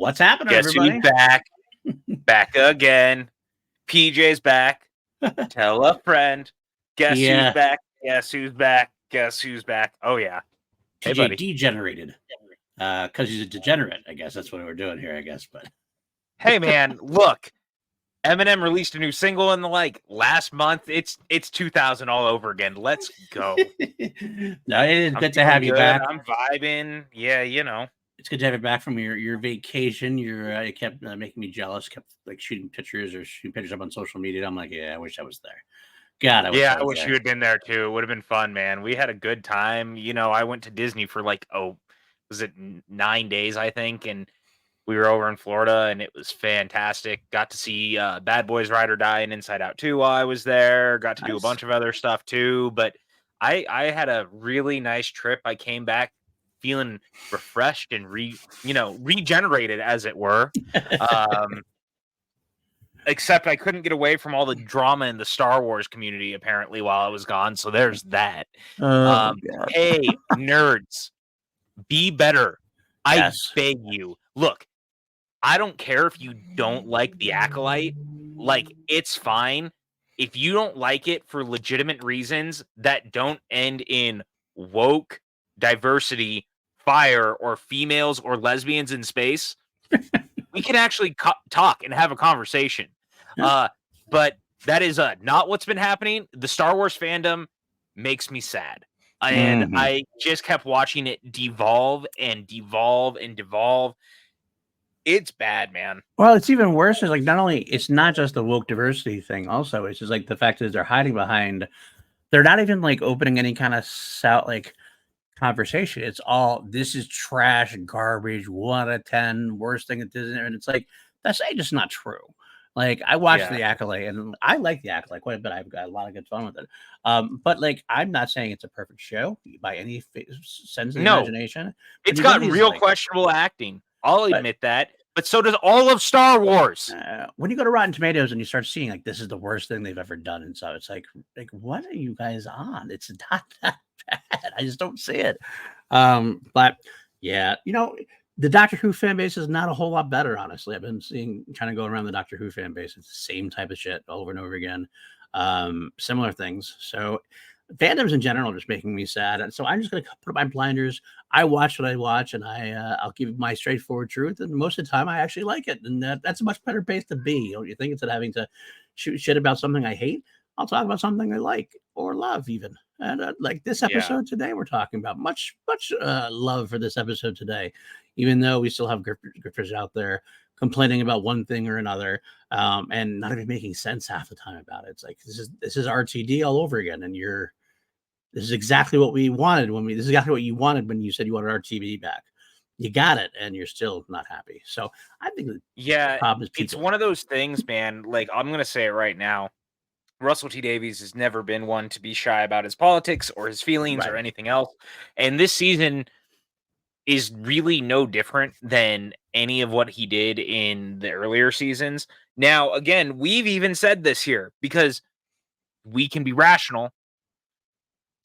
What's happening, Guess everybody? who's back? Back again. PJ's back. Tell a friend. Guess who's back? Guess who's back? Guess who's back? Oh, yeah. Hey, buddy. Degenerated. Because he's a degenerate, I guess. That's what we're doing here, I guess. But hey, man, look. Eminem released a new single in the last month. It's 2000 all over again. Let's go. No, it is good to have you back. I'm vibing. Yeah, It's good to have you back from your vacation. You kept making me jealous. Kept shooting pictures up on social media. I'm like, yeah, I wish I was there. God, I wish you had been there too. It would have been fun, man. We had a good time. I went to Disney for was it 9 days, I think, and we were over in Florida, and it was fantastic. Got to see Bad Boys Ride or Die and Inside Out 2 while I was there. Got to do a bunch of other stuff too. But I had a really nice trip. I came back feeling refreshed and regenerated, as it were. Except I couldn't get away from all the drama in the Star Wars community, apparently, while I was gone. So there's that. Hey, nerds, be better. I beg you. Look, I don't care if you don't like The Acolyte. It's fine. If you don't like it for legitimate reasons that don't end in woke, diversity, fire, or females or lesbians in space, we can actually talk and have a conversation. But that is not what's been happening. The Star Wars fandom makes me sad. And I just kept watching it devolve and devolve and devolve. It's bad, man. Well, it's even worse. It's not just the woke diversity thing. Also, it's just the fact that they're hiding behind. They're not even opening any kind of conversation. It's all, this is trash, garbage, 1 out of 10, worst thing at Disney. And it's that's just not true. I watched The Acolyte, and I like The Acolyte quite a bit. I've got a lot of good fun with it. But I'm not saying it's a perfect show by any sense of the imagination. It's got real questionable acting. I'll admit that. But so does all of Star Wars. When you go to Rotten Tomatoes and you start seeing this is the worst thing they've ever done, and so it's what are you guys on? It's not that bad. I just don't see it. But yeah, the Doctor Who fan base is not a whole lot better, honestly. I've been trying to go around the Doctor Who fan base. It's the same type of shit over and over again. Similar things. So fandoms in general are just making me sad. And so I'm just going to put up my blinders. I watch what I watch, and I'll give my straightforward truth. And most of the time I actually like it. And that's a much better place to be. Don't you think? Instead of having to shoot shit about something I hate, I'll talk about something I like or love even. And this episode today, we're talking about much love for this episode today, even though we still have grifters out there complaining about one thing or another, and not even making sense half the time about it. It's this is RTD all over again, and this is exactly what we wanted this is exactly what you wanted when you said you wanted RTD back. You got it, and you're still not happy. So I think the problem is people. It's one of those things, man. I'm gonna say it right now. Russell T. Davies has never been one to be shy about his politics or his feelings or anything else. And this season is really no different than any of what he did in the earlier seasons. Now, again, we've even said this here because we can be rational.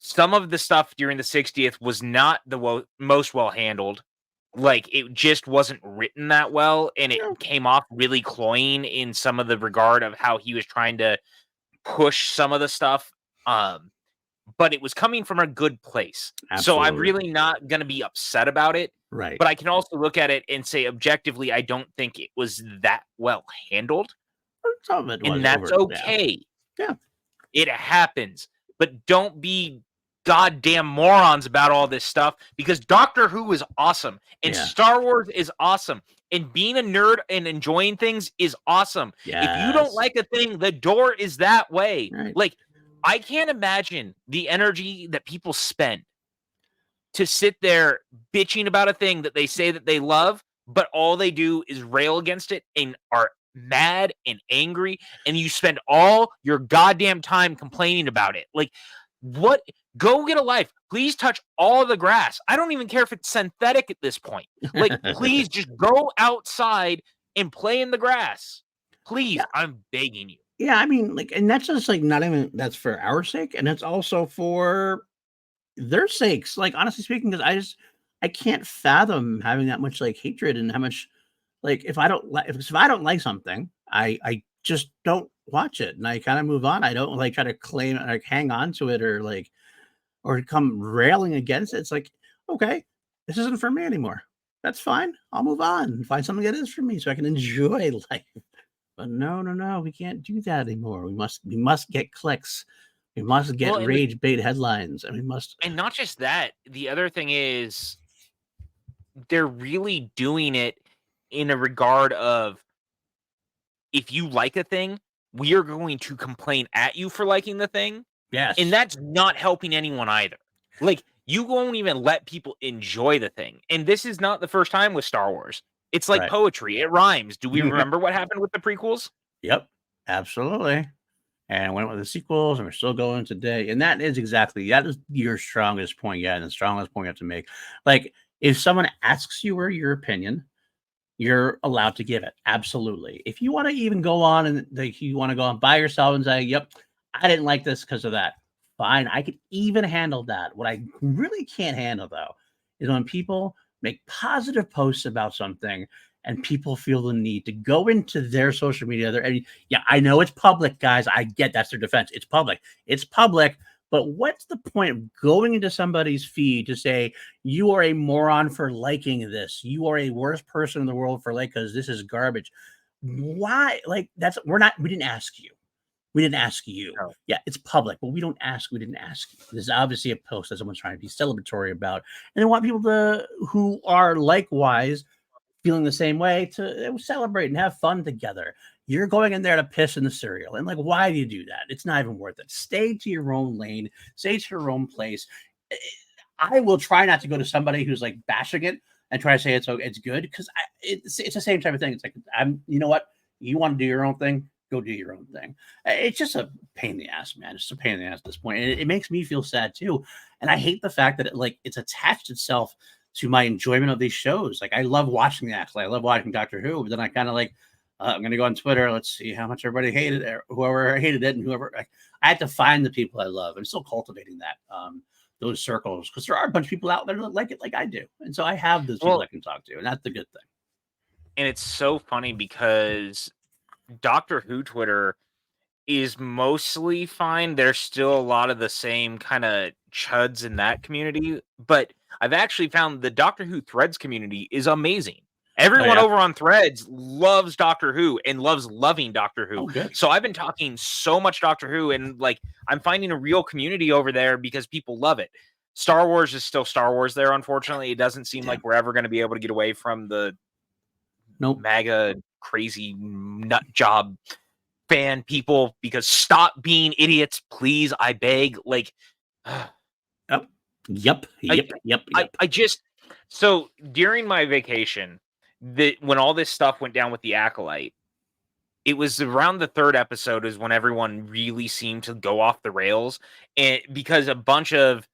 Some of the stuff during the 60th was not the most well handled. It just wasn't written that well, and it came off really cloying in some of the regard of how he was trying to push some of the stuff, but it was coming from a good place. Absolutely. So I'm really not going to be upset about it. Right. But I can also look at it and say objectively, I don't think it was that well handled. Some of it was, and that's okay. Yeah. It happens. But don't be goddamn morons about all this stuff, because Doctor Who is awesome and Star Wars is awesome. And being a nerd and enjoying things is awesome. Yes. If you don't like a thing, the door is that way. Right. I can't imagine the energy that people spend to sit there bitching about a thing that they say that they love but all they do is rail against it and are mad and angry, and you spend all your goddamn time complaining about it. Like, what? Go get a life. Please touch all the grass. I don't even care if it's synthetic at this point. Like, please just go outside and play in the grass. Please, Yeah. I'm begging you. Yeah, I mean, like, and that's just like not even that's for our sake, and that's also for their sakes. Like, honestly speaking, because I can't fathom having that much like hatred and how much like if I don't like if I don't like something, I just don't watch it and I kind of move on. I don't like try to claim like hang on to it or come railing against it. It's like, okay, this isn't for me anymore. That's fine. I'll move on and find something that is for me so I can enjoy life. But no, we can't do that anymore. We must get clicks. We must get Well, rage bait headlines, and we must. and not just that. The other thing is they're really doing it in a regard of, if you like a thing, we are going to complain at you for liking the thing. Yes. And that's not helping anyone either. Like, you won't even let people enjoy the thing. And this is not the first time with Star Wars. It's like Right. poetry. It rhymes. Do we remember what happened with the prequels? Yep, absolutely. And went with the sequels, and we're still going today. And that is your strongest point, yeah, and the strongest point you have to make. Like, if someone asks you your opinion, you're allowed to give it. Absolutely. If you want to even go on and like you want to go on by yourself and say, "Yep, I didn't like this because of that." Fine, I could even handle that. What I really can't handle though is when people make positive posts about something and people feel the need to go into their social media. Yeah, I know it's public, guys. I get that's their defense. It's public. It's public. But what's the point of going into somebody's feed to say you are a moron for liking this? You are a worst person in the world for because this is garbage. Why? Like we didn't ask you. We didn't ask you. No. Yeah, it's public, but we didn't ask you. This is obviously a post that someone's trying to be celebratory about. And they want people who are likewise feeling the same way to celebrate and have fun together. You're going in there to piss in the cereal. And like, why do you do that? It's not even worth it. Stay to your own lane, stay to your own place. I will try not to go to somebody who's like bashing it and try to say it's good because it's the same type of thing. It's like, you know what? You want to do your own thing? Go do your own thing. It's just a pain in the ass, man. It's a pain in the ass at this point. And it makes me feel sad too. And I hate the fact that it's attached itself to my enjoyment of these shows. Like I love watching that. I love watching Doctor Who, but then I kind of like, I'm going to go on Twitter. Let's see how much everybody hated it, or whoever hated it and whoever, I had to find the people I love. I'm still cultivating that, those circles. Cause there are a bunch of people out there that like it like I do. And so I have those people I can talk to, and that's the good thing. And it's so funny because Doctor Who Twitter is mostly fine. There's still a lot of the same kind of chuds in that community, but I've actually found the Doctor Who Threads community is amazing. Everyone over on Threads loves Doctor Who and loves loving Doctor Who. So I've been talking so much Doctor Who, and like I'm finding a real community over there because people love it. Star Wars is still Star Wars there, unfortunately. It doesn't seem like we're ever going to be able to get away from the MAGA crazy nut job fan people, because stop being idiots, please. I beg. Like, Yep. I just, so during my vacation, when all this stuff went down with the Acolyte, it was around the third episode is when everyone really seemed to go off the rails, and because a bunch of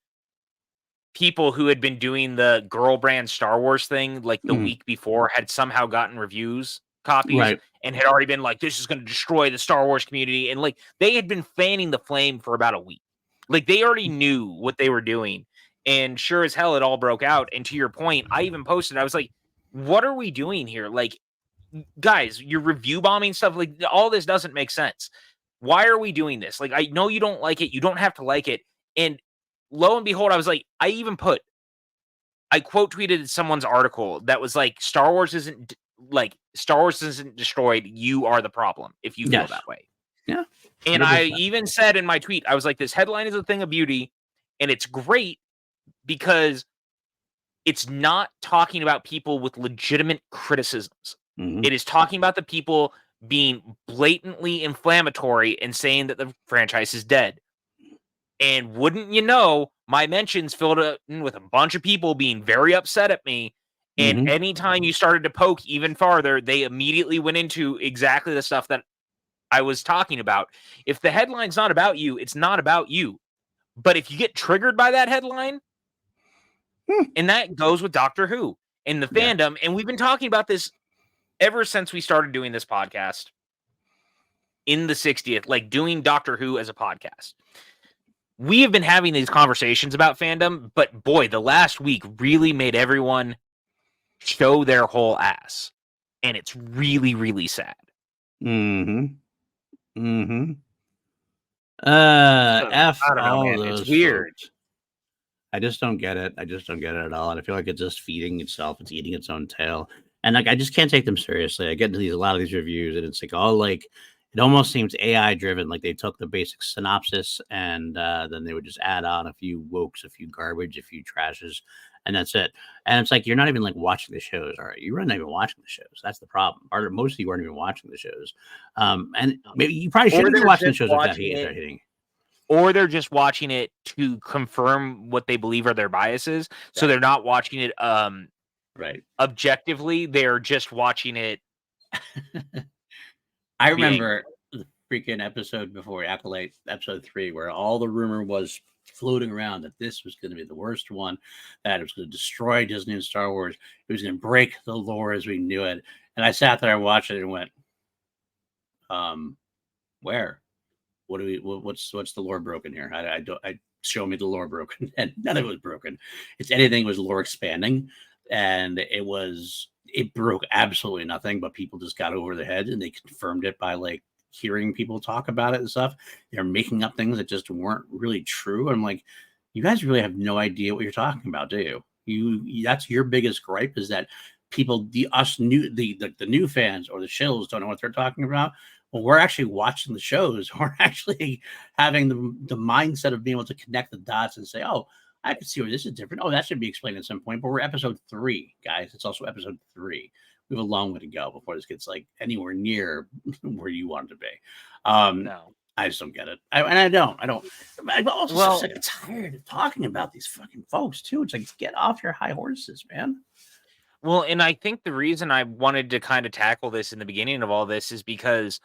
people who had been doing the girl brand Star Wars thing like the week before had somehow gotten reviews copies and had already been like, this is going to destroy the Star Wars community. And like, they had been fanning the flame for about a week. Like they already knew what they were doing. And sure as hell, it all broke out. And to your point, I even posted, I was like, what are we doing here? Like, guys, you're review bombing stuff. Like all this doesn't make sense. Why are we doing this? Like, I know you don't like it. You don't have to like it. And lo and behold, I was like, I quote tweeted someone's article that was like, Star Wars isn't destroyed. You are the problem if you feel that way. Yeah. And 100%. I even said in my tweet, I was like, this headline is a thing of beauty, and it's great because it's not talking about people with legitimate criticisms. It is talking about the people being blatantly inflammatory and saying that the franchise is dead. And wouldn't you know, my mentions filled in with a bunch of people being very upset at me And anytime you started to poke even farther, they immediately went into exactly the stuff that I was talking about. If the headline's not about you, it's not about you. But if you get triggered by that headline, and that goes with Doctor Who and the fandom, and we've been talking about this ever since we started doing this podcast in the 60th, like doing Doctor Who as a podcast. We have been having these conversations about fandom, but boy, the last week really made everyone show their whole ass. And it's really, really sad. F I don't know, all man. those It's weird. folks. I just don't get it. I just don't get it at all. And I feel like it's just feeding itself. It's eating its own tail. And like I just can't take them seriously. I get into a lot of these reviews, and it's like all like it almost seems AI driven. Like they took the basic synopsis and then they would just add on a few wokes, a few garbage, a few trashes, and that's it. And it's like you're not even like watching the shows. All right, you're not even watching the shows. That's the problem. Most of you aren't even watching the shows. And maybe you probably shouldn't be watching the shows if that hate are hitting. Or they're just watching it to confirm what they believe are their biases. So they're not watching it right objectively. They're just watching it. I remember the freaking episode before Acolyte, episode 3, where all the rumor was floating around that this was going to be the worst one, that it was going to destroy Disney and Star Wars. It was going to break the lore as we knew it. And I sat there and watched it and went, where? What's the lore broken here? I show me the lore broken, and none of it was broken. It's anything was lore expanding, and it broke absolutely nothing, but people just got over their head, and they confirmed it by like hearing people talk about it and stuff. They're making up things that just weren't really true. I'm like, you guys really have no idea what you're talking about, do you? That's your biggest gripe, is that people, the new fans or the shills don't know what they're talking about. Well, we're actually watching the shows. We're actually having the mindset of being able to connect the dots and say, oh, I can see where this is different. Oh, that should be explained at some point. But we're episode 3, guys. It's also episode 3. We have a long way to go before this gets like anywhere near where you want it to be. No. I just don't get it. I don't. I'm also sick and tired of talking about these fucking folks too. It's like, get off your high horses, man. Well, and I think the reason I wanted to kind of tackle this in the beginning of all this is because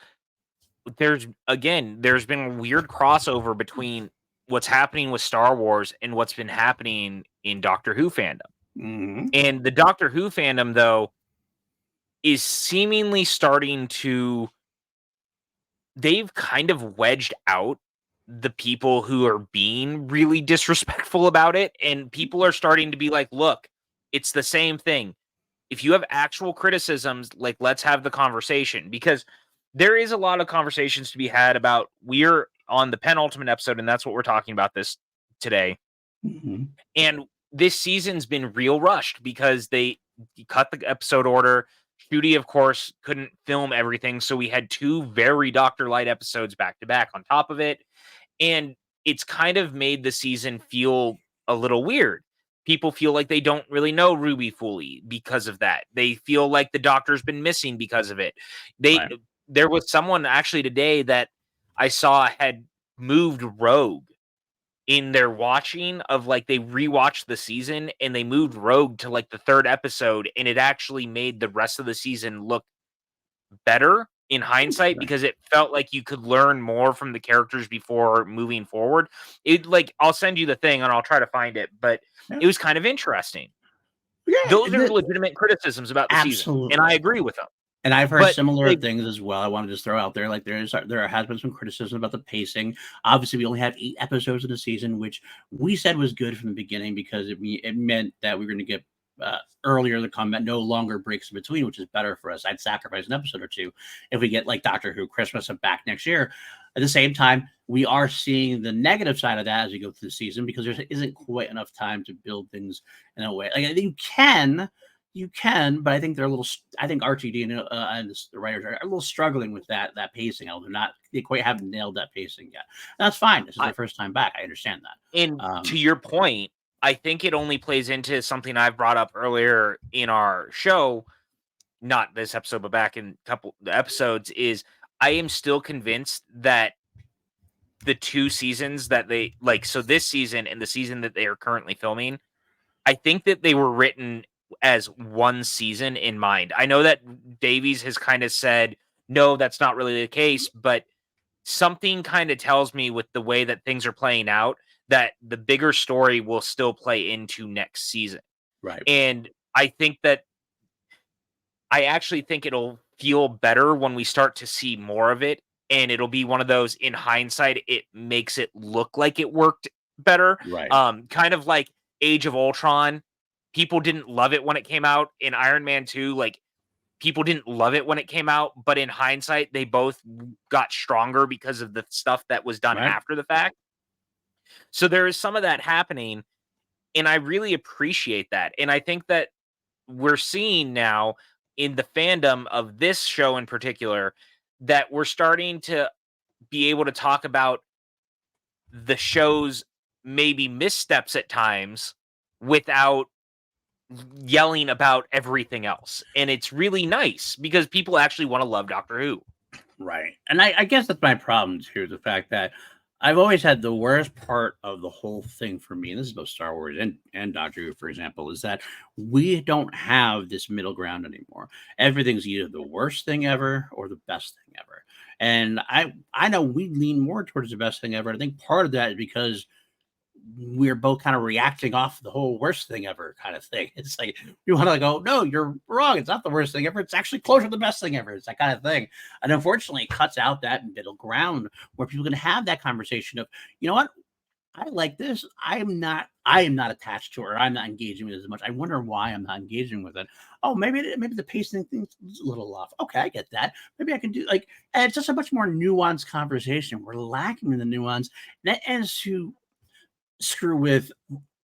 there's been a weird crossover between what's happening with Star Wars and what's been happening in Doctor Who fandom. And the Doctor Who fandom, though, is seemingly starting to, they've kind of wedged out the people who are being really disrespectful about it. And people are starting to be like, look, it's the same thing. If you have actual criticisms, like, let's have the conversation, because there is a lot of conversations to be had about, we're on the penultimate episode, and that's what we're talking about this today. And this season's been real rushed because they cut the episode order. Shooty, of course, couldn't film everything, so we had 2 very Dr. Light episodes back to back on top of it. And it's kind of made the season feel a little weird. People feel like they don't really know Ruby fully because of that. They feel like the Doctor's been missing because of it. There was someone actually today that I saw had moved Rogue in their watching of, like, they rewatched the season and they moved Rogue to like the 3rd episode, and it actually made the rest of the season look better in hindsight because it felt like you could learn more from the characters before moving forward. I'll send you the thing and I'll try to find it, but it was kind of interesting. Those are legitimate criticisms about the season, and I agree with them. And I've heard similar things as well. I want to just throw out there, like, there has been some criticism about the pacing. Obviously, we only have 8 episodes in the season, which we said was good from the beginning because it meant that we were going to get earlier the combat, no longer breaks in between, which is better for us. I'd sacrifice an episode or 2 if we get like Doctor Who Christmas and back next year. At the same time, we are seeing the negative side of that as we go through the season because there isn't quite enough time to build things in a way. Like, I think you can, but I think they're a little. I think RTD and the writers are a little struggling with that pacing. They quite haven't nailed that pacing yet. And that's fine. This is their first time back. I understand that. And to your point, I think it only plays into something I've brought up earlier in our show, not this episode, but back in a couple episodes, is I am still convinced that the 2 seasons that they so this season and the season that they are currently filming, I think that they were written as one season in mind. I know that Davies has kind of said, no, that's not really the case, but something kind of tells me with the way that things are playing out that the bigger story will still play into next season. Right. And I actually think it'll feel better when we start to see more of it. And it'll be one of those, in hindsight, it makes it look like it worked better. Right. Kind of like Age of Ultron. People didn't love it when it came out. In Iron Man 2, like, people didn't love it when it came out, but in hindsight, they both got stronger because of the stuff that was done Right. after the fact. So there is some of that happening, and I really appreciate that. And I think that we're seeing now in the fandom of this show in particular that we're starting to be able to talk about the show's maybe missteps at times without yelling about everything else. And it's really nice because people actually want to love Doctor Who. Right. And I guess that's my problem too, the fact that I've always had the worst part of the whole thing for me, and this is both Star Wars and Doctor Who, for example, is that we don't have this middle ground anymore. Everything's either the worst thing ever or the best thing ever. And I know we lean more towards the best thing ever. I think part of that is because we're both kind of reacting off the whole worst thing ever kind of thing. It's like you want to go, no, you're wrong. It's not the worst thing ever. It's actually closer to the best thing ever. It's that kind of thing. And unfortunately, it cuts out that middle ground where people can have that conversation of, you know what? I like this. I am not attached to it. Or I'm not engaging with it as much. I wonder why I'm not engaging with it. Oh, maybe the pacing thing's a little off. Okay, I get that. Maybe I can do like, and it's just a much more nuanced conversation. We're lacking in the nuance. And that ends to screw with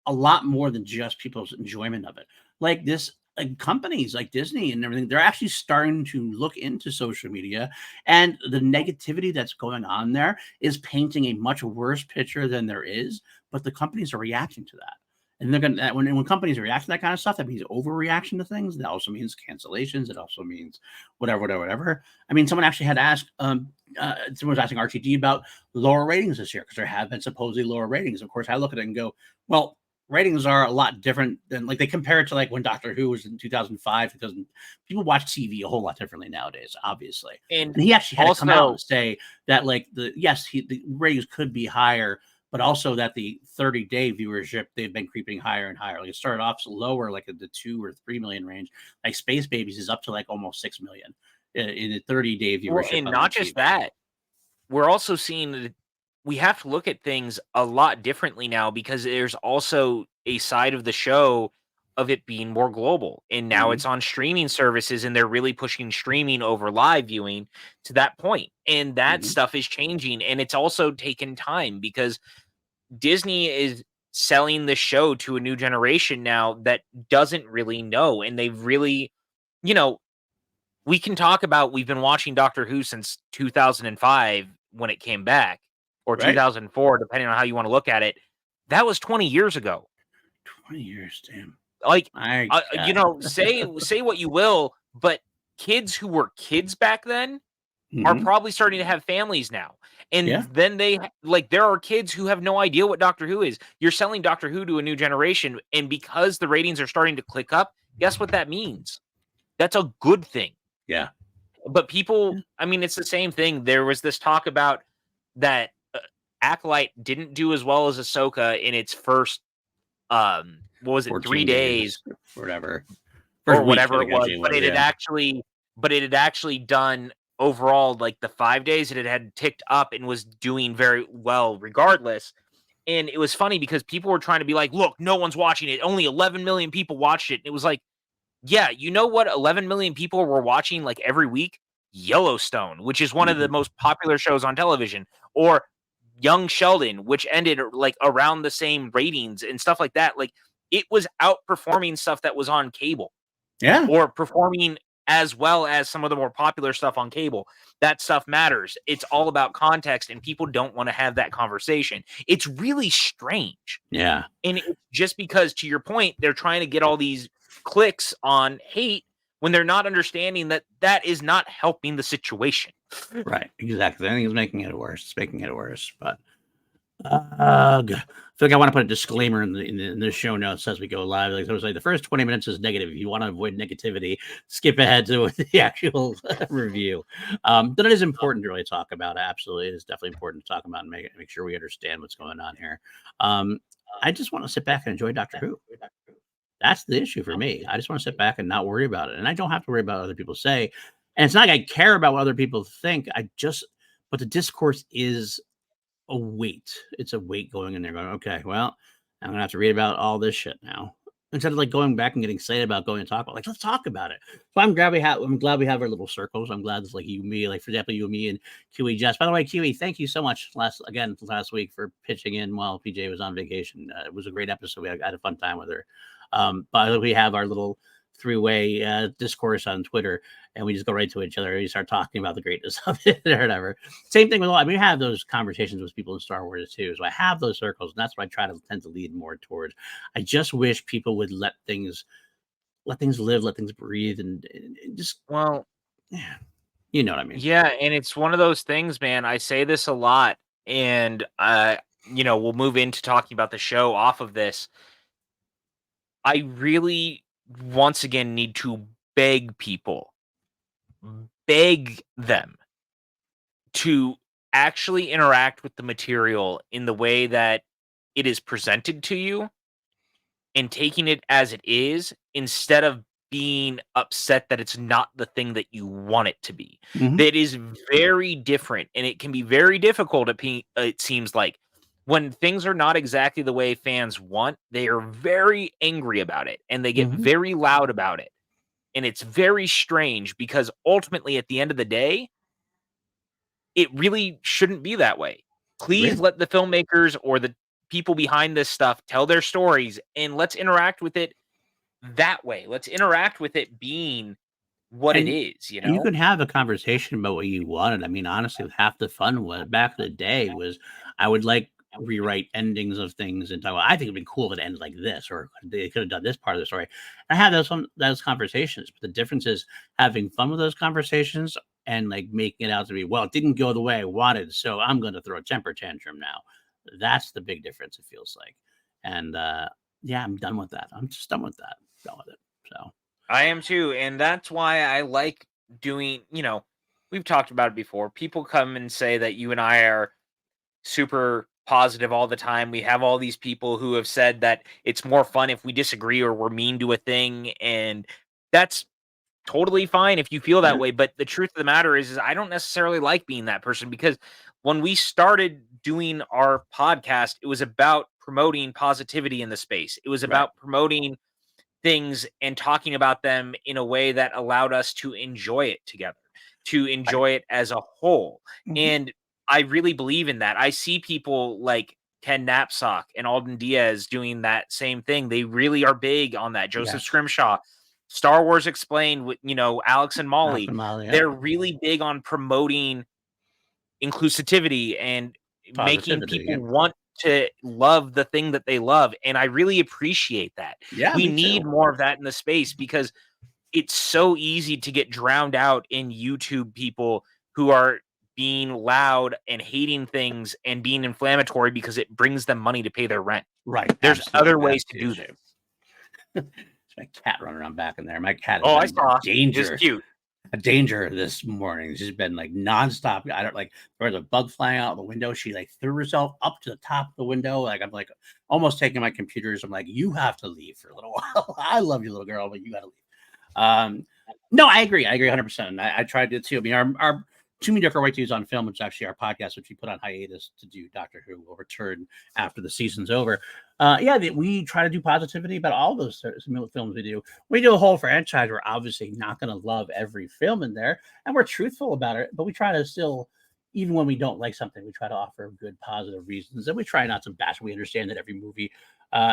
a lot more than just people's enjoyment of it. Like this, like companies like Disney and everything, they're actually starting to look into social media, and the negativity that's going on there is painting a much worse picture than there is. But the companies are reacting to that. And they're gonna when companies react to that kind of stuff, that means overreaction to things. That also means cancellations. It also means whatever. I mean, someone actually had asked someone was asking RTD about lower ratings this year because there have been supposedly lower ratings. Of course, I look at it and go, well, ratings are a lot different than, like, they compare it to like when Doctor Who was in 2005, 2000. People watch TV a whole lot differently nowadays, obviously. And he actually had to come out and say that, like, the ratings could be higher, but also that the 30-day viewership, they've been creeping higher and higher. Like, it started off lower, like in the 2 or 3 million range. Like Space Babies is up to like almost 6 million in the 30-day viewership. Well, and not just that, we're also seeing that we have to look at things a lot differently now because there's also a side of the show of it being more global. And now it's on streaming services, and they're really pushing streaming over live viewing to that point. And that stuff is changing. And it's also taken time because Disney is selling the show to a new generation now that doesn't really know. And they've really, you know, we can talk about, we've been watching Doctor Who since 2005 when it came back, or 2004, depending on how you want to look at it. That was 20 years ago. 20 years, damn. Like, say what you will, but kids who were kids back then are probably starting to have families now. And then there are kids who have no idea what Doctor Who is. You're selling Doctor Who to a new generation, and because the ratings are starting to click up, guess what that means? That's a good thing. Yeah. But people, I mean, it's the same thing. There was this talk about that Acolyte didn't do as well as Ahsoka in its first, what was it, 3 days, whatever, or whatever it was. But it had actually done overall, like the 5 days, it had ticked up and was doing very well regardless. And it was funny because people were trying to be like, look, no one's watching it. Only 11 million people watched it. And it was like, yeah, you know what 11 million people were watching like every week? Yellowstone, which is one of the most popular shows on television, or Young Sheldon, which ended like around the same ratings and stuff like that. Like, it was outperforming stuff that was on cable. Yeah. Or performing as well as some of the more popular stuff on cable. That stuff matters. It's all about context, and people don't want to have that conversation. It's really strange. Yeah. And it's just because, to your point, they're trying to get all these clicks on hate when they're not understanding that that is not helping the situation. Right. Exactly. I think it's making it worse. It's making it worse. But I feel like I want to put a disclaimer in the show notes as we go live. Like I was like, the first 20 minutes is negative. If you want to avoid negativity, skip ahead to the actual review. But it is important to really talk about. Absolutely, it is definitely important to talk about and make sure we understand what's going on here. I just want to sit back and enjoy Doctor Who. That's the issue for me. I just want to sit back and not worry about it, and I don't have to worry about what other people say. And it's not like I care about what other people think. But the discourse is a weight. It's a weight going in there going, okay, well, I'm gonna have to read about all this shit now. Instead of like going back and getting excited about going and talk about, like, let's talk about it. So I'm glad we have our little circles. I'm glad it's like you, me, like for example, you and me and Kiwi Jess. By the way, Kiwi, thank you so much last week for pitching in while PJ was on vacation. It was a great episode. I had a fun time with her. But we have our little three-way discourse on Twitter, and we just go right to each other and we start talking about the greatness of it or whatever. Same thing with we have those conversations with people in Star Wars too. So I have those circles, and that's what I tend to lead more towards. I just wish people would let things live, let things breathe, and just yeah, you know what I mean. Yeah, and it's one of those things, man. I say this a lot, and we'll move into talking about the show off of this. I really, once again, need to beg people, beg them to actually interact with the material in the way that it is presented to you and taking it as it is instead of being upset that it's not the thing that you want it to be. Mm-hmm. That is very different, and it can be very difficult, it seems like. When things are not exactly the way fans want, they are very angry about it, and they get very loud about it. And it's very strange because ultimately, at the end of the day, it really shouldn't be that way. Please let the filmmakers or the people behind this stuff tell their stories, and let's interact with it that way. Let's interact with it being what it is, you know? You can have a conversation about what you wanted. I mean, honestly, half the fun was back in the day was I would like rewrite endings of things and talk about, I think it'd be cool if it ended like this, or they could have done this part of the story. I have those conversations, but the difference is having fun with those conversations and like making it out to be, well, it didn't go the way I wanted, so I'm going to throw a temper tantrum now. That's the big difference, it feels like. And yeah, I'm done with that. I'm just done with that. Done with it. So I am too. And that's why I like doing, we've talked about it before. People come and say that you and I are super positive all the time. We have all these people who have said that it's more fun if we disagree or we're mean to a thing. And that's totally fine if you feel that way. But the truth of the matter is I don't necessarily like being that person, because when we started doing our podcast, it was about promoting positivity in the space. It was about promoting things and talking about them in a way that allowed us to enjoy it together, to enjoy it as a whole. And I really believe in that. I see people like Ken Knapsack and Alden Diaz doing that same thing. They really are big on that. Joseph Scrimshaw, Star Wars Explained with, Alex and Molly. They're really big on promoting inclusivity and making people want to love the thing that they love. And I really appreciate that. Yeah, we need more of that in the space, because it's so easy to get drowned out in YouTube people who are being loud and hating things and being inflammatory because it brings them money to pay their rent. Right. There's other ways to do this. My cat running around back in there. My cat I is saw. danger. It's cute. A danger this morning. She's been like nonstop. I don't like, there was a bug flying out the window. She like threw herself up to the top of the window. Like I'm like almost taking my computers. I'm like, you have to leave for a little while. I love you, little girl, but you got to leave. No, I agree. I agree 100%. I tried to too. I mean, our Too Many Different Ways to Use on Film, which is actually our podcast, which we put on hiatus to do Doctor Who, will return after the season's over. We try to do positivity about all those films we do. We do a whole franchise. We're obviously not going to love every film in there, and we're truthful about it, but we try to still, even when we don't like something, we try to offer good, positive reasons, and we try not to bash. We understand that every movie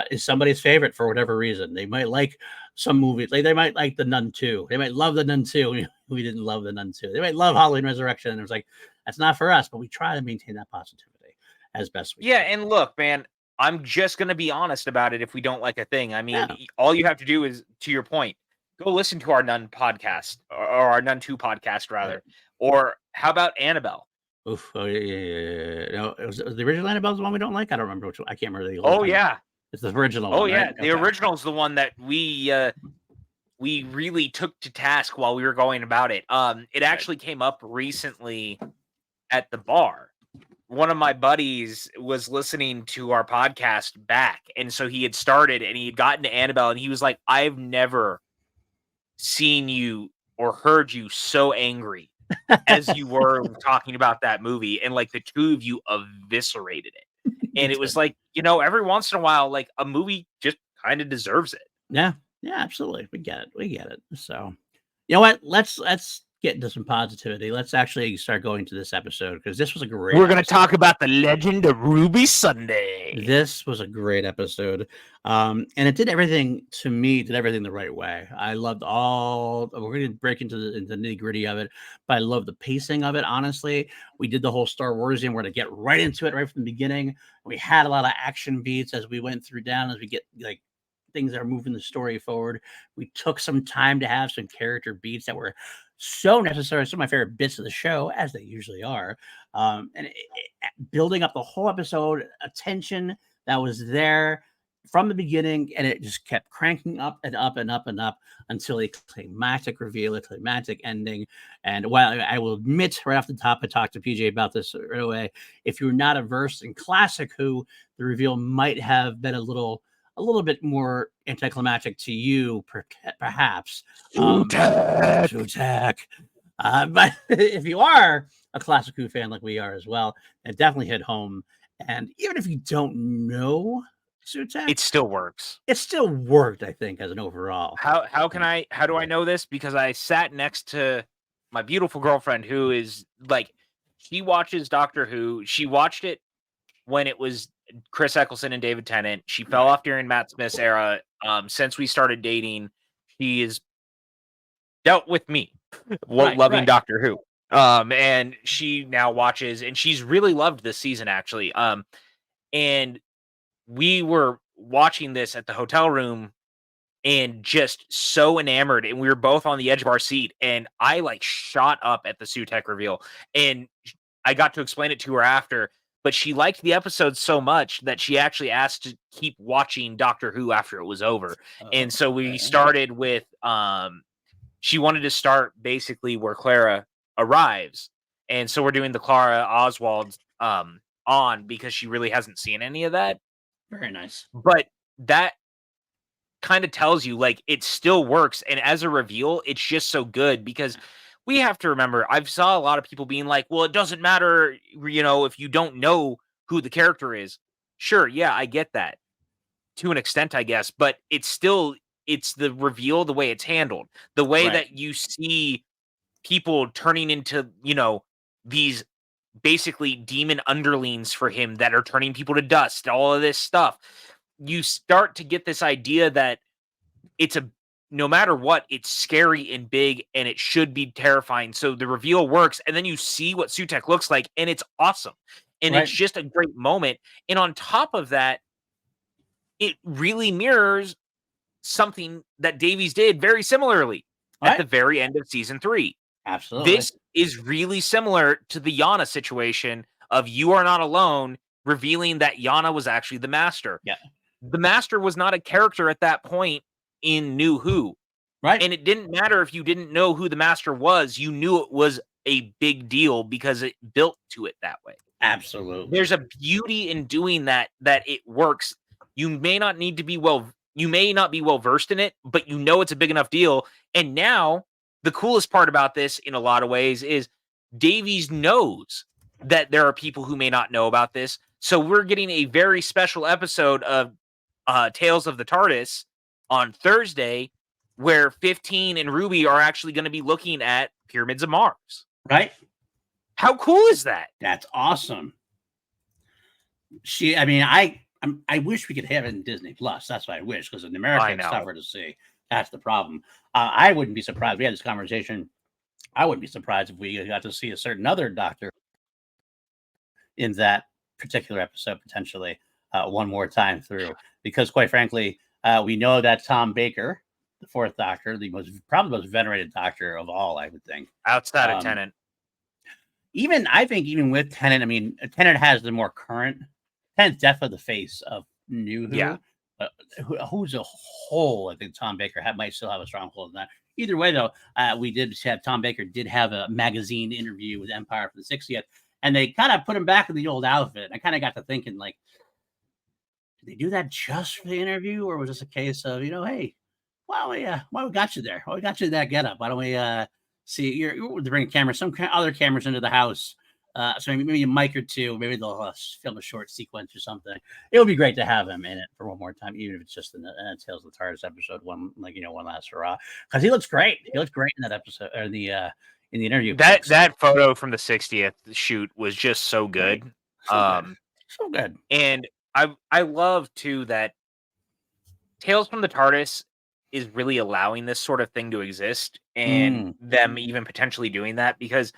is somebody's favorite for whatever reason. They might like some movies. Like they might like The Nun 2. They might love The Nun 2. We didn't love The Nun 2. They might love Halloween Resurrection. And it was like, that's not for us, but we try to maintain that positivity as best we can. And look, man, I'm just going to be honest about it if we don't like a thing. I mean, all you have to do is, to your point, go listen to our Nun podcast, or our Nun 2 podcast, rather. Or how about Annabelle? Oof. Oh yeah. No, it was the original Annabelle's the one we don't like. I don't remember which one. I can't remember the old Oh time. yeah. It's the original Oh one, right? yeah. The original is the one that we really took to task while we were going about it. It actually came up recently at the bar. One of my buddies was listening to our podcast back, and so he had started and he had gotten to Annabelle, and he was like, "I've never seen you or heard you so angry as you were talking about that movie, and like the two of you eviscerated it." And it was like, every once in a while, like a movie just kind of deserves it. Yeah. Yeah, absolutely. We get it. We get it. So, you know what? Let's get into some positivity. Let's actually start going to this episode because this was a great We're going to episode. talk about the legend of Ruby Sunday. This was a great episode. And it did everything to me, did everything the right way. I loved we're going to break into the nitty gritty of it, but I love the pacing of it. Honestly, we did the whole Star Wars and we're going to get right into it right from the beginning. We had a lot of action beats as we went through down, as we get like things that are moving the story forward. We took some time to have some character beats that were so necessary. Some of my favorite bits of the show, as they usually are. And building up the whole episode, a tension that was there from the beginning, and it just kept cranking up and up and up and up until a climactic reveal, a climactic ending. And while I will admit right off the top, I talked to PJ about this right away. If you're not averse in classic Who, the reveal might have been a little bit more anticlimactic to you, perhaps. Sutak. But if you are a classic Who fan like we are as well, it definitely hit home. And even if you don't know Sutak, It still works. It still worked, I think, as an overall. How do I know this? Because I sat next to my beautiful girlfriend who is like, she watches Doctor Who. She watched it when it was Chris Eccleston and David Tennant. She fell off during Matt Smith's era. Since we started dating, she has dealt with me loving Doctor Who. And she now watches, and she's really loved this season actually. And we were watching this at the hotel room and just so enamored, and we were both on the edge of our seat, and I like shot up at the Sutek reveal, and I got to explain it to her after, but she liked the episode so much that she actually asked to keep watching Doctor Who after it was over. And so we started with she wanted to start basically where Clara arrives. And so we're doing the Clara Oswald on because she really hasn't seen any of that. Very nice. But that kind of tells you like it still works, and as a reveal it's just so good because we have to remember, I've saw a lot of people being like, well, it doesn't matter, if you don't know who the character is. Sure, yeah, I get that to an extent, I guess, but it's the reveal, the way it's handled, the way that you see people turning into these basically demon underlings for him that are turning people to dust, all of this stuff. You start to get this idea that no matter what, it's scary and big and it should be terrifying. So the reveal works, and then you see what Sutek looks like, and it's awesome. And it's just a great moment. And on top of that, it really mirrors something that Davies did very similarly at the very end of season 3. Absolutely. This is really similar to the Yana situation of You Are Not Alone, revealing that Yana was actually the Master. Yeah. The Master was not a character at that point in New Who. Right. And it didn't matter if you didn't know who the Master was. You knew it was a big deal because it built to it that way. Absolutely. There's a beauty in doing that it works. You may not be well versed in it, but it's a big enough deal. And now the coolest part about this in a lot of ways is Davies knows that there are people who may not know about this. So we're getting a very special episode of Tales of the TARDIS on Thursday where 15 and Ruby are actually going to be looking at Pyramids of Mars. Right. How cool is that? That's awesome. I wish we could have it in Disney Plus. That's what I wish, because in America it's tougher to see. That's the problem. I wouldn't be surprised. We had this conversation. I wouldn't be surprised if we got to see a certain other Doctor in that particular episode potentially one more time through, because quite frankly, we know that Tom Baker, the fourth Doctor, probably the most venerated Doctor of all, I would think, outside of Tennant. I think even with Tennant, I mean, Tennant has the more current. Tennant's definitely the face of New Who. Yeah. Who's a whole? I think Tom Baker might still have a strong hold on that. Either way, though, we did have Tom Baker did have a magazine interview with Empire for the 60th, and they kind of put him back in the old outfit. I kind of got to thinking, like, did they do that just for the interview, or was this a case of, hey, why we got you there? Why we got you that getup? Why don't we see you're bringing cameras, some other cameras into the house? So maybe a mic or two. Maybe they'll film a short sequence or something. It would be great to have him in it for one more time, even if it's just in the Tales of the TARDIS episode one, one last hurrah, because he looks great. He looks great in that episode or the in the interview. That photo from the 60th shoot was just so good. So good. And I love too that Tales from the TARDIS is really allowing this sort of thing to exist, and them even potentially doing that, because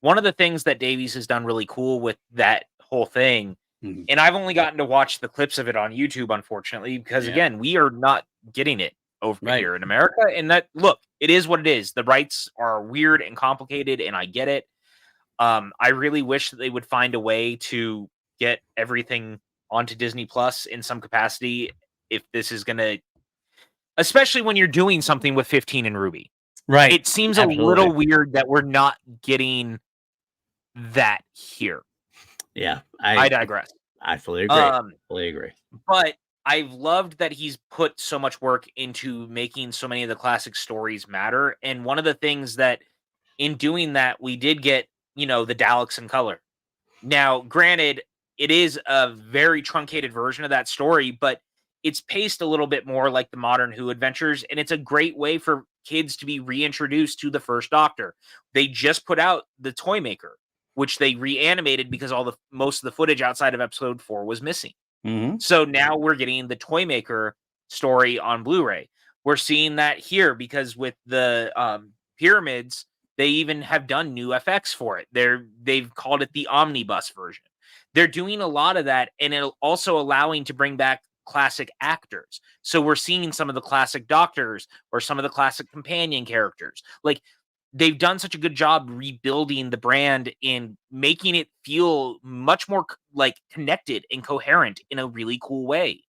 one of the things that Davies has done really cool with that whole thing, and I've only gotten to watch the clips of it on YouTube, unfortunately, because again, we are not getting it over here in America. And that, look, it is what it is. The rights are weird and complicated, and I get it. I really wish that they would find a way to get everything onto Disney Plus in some capacity, if this is going to, especially when you're doing something with 15 and Ruby. Right. It seems a little weird that we're not getting that here. Yeah. I digress. I fully agree. But I've loved that he's put so much work into making so many of the classic stories matter. And one of the things that in doing that, we did get, the Daleks in color. Now, granted, it is a very truncated version of that story, but it's paced a little bit more like the modern Who adventures. And it's a great way for kids to be reintroduced to the first Doctor. They just put out the Toymaker, which they reanimated because most of the footage outside of episode 4 was missing. So now we're getting the Toymaker story on Blu-ray. We're seeing that here because with the pyramids, they even have done new FX for it. They've called it the omnibus version. They're doing a lot of that, and it also allowing to bring back classic actors. So we're seeing some of the classic Doctors or some of the classic companion characters. Like, they've done such a good job rebuilding the brand and making it feel much more like connected and coherent in a really cool way.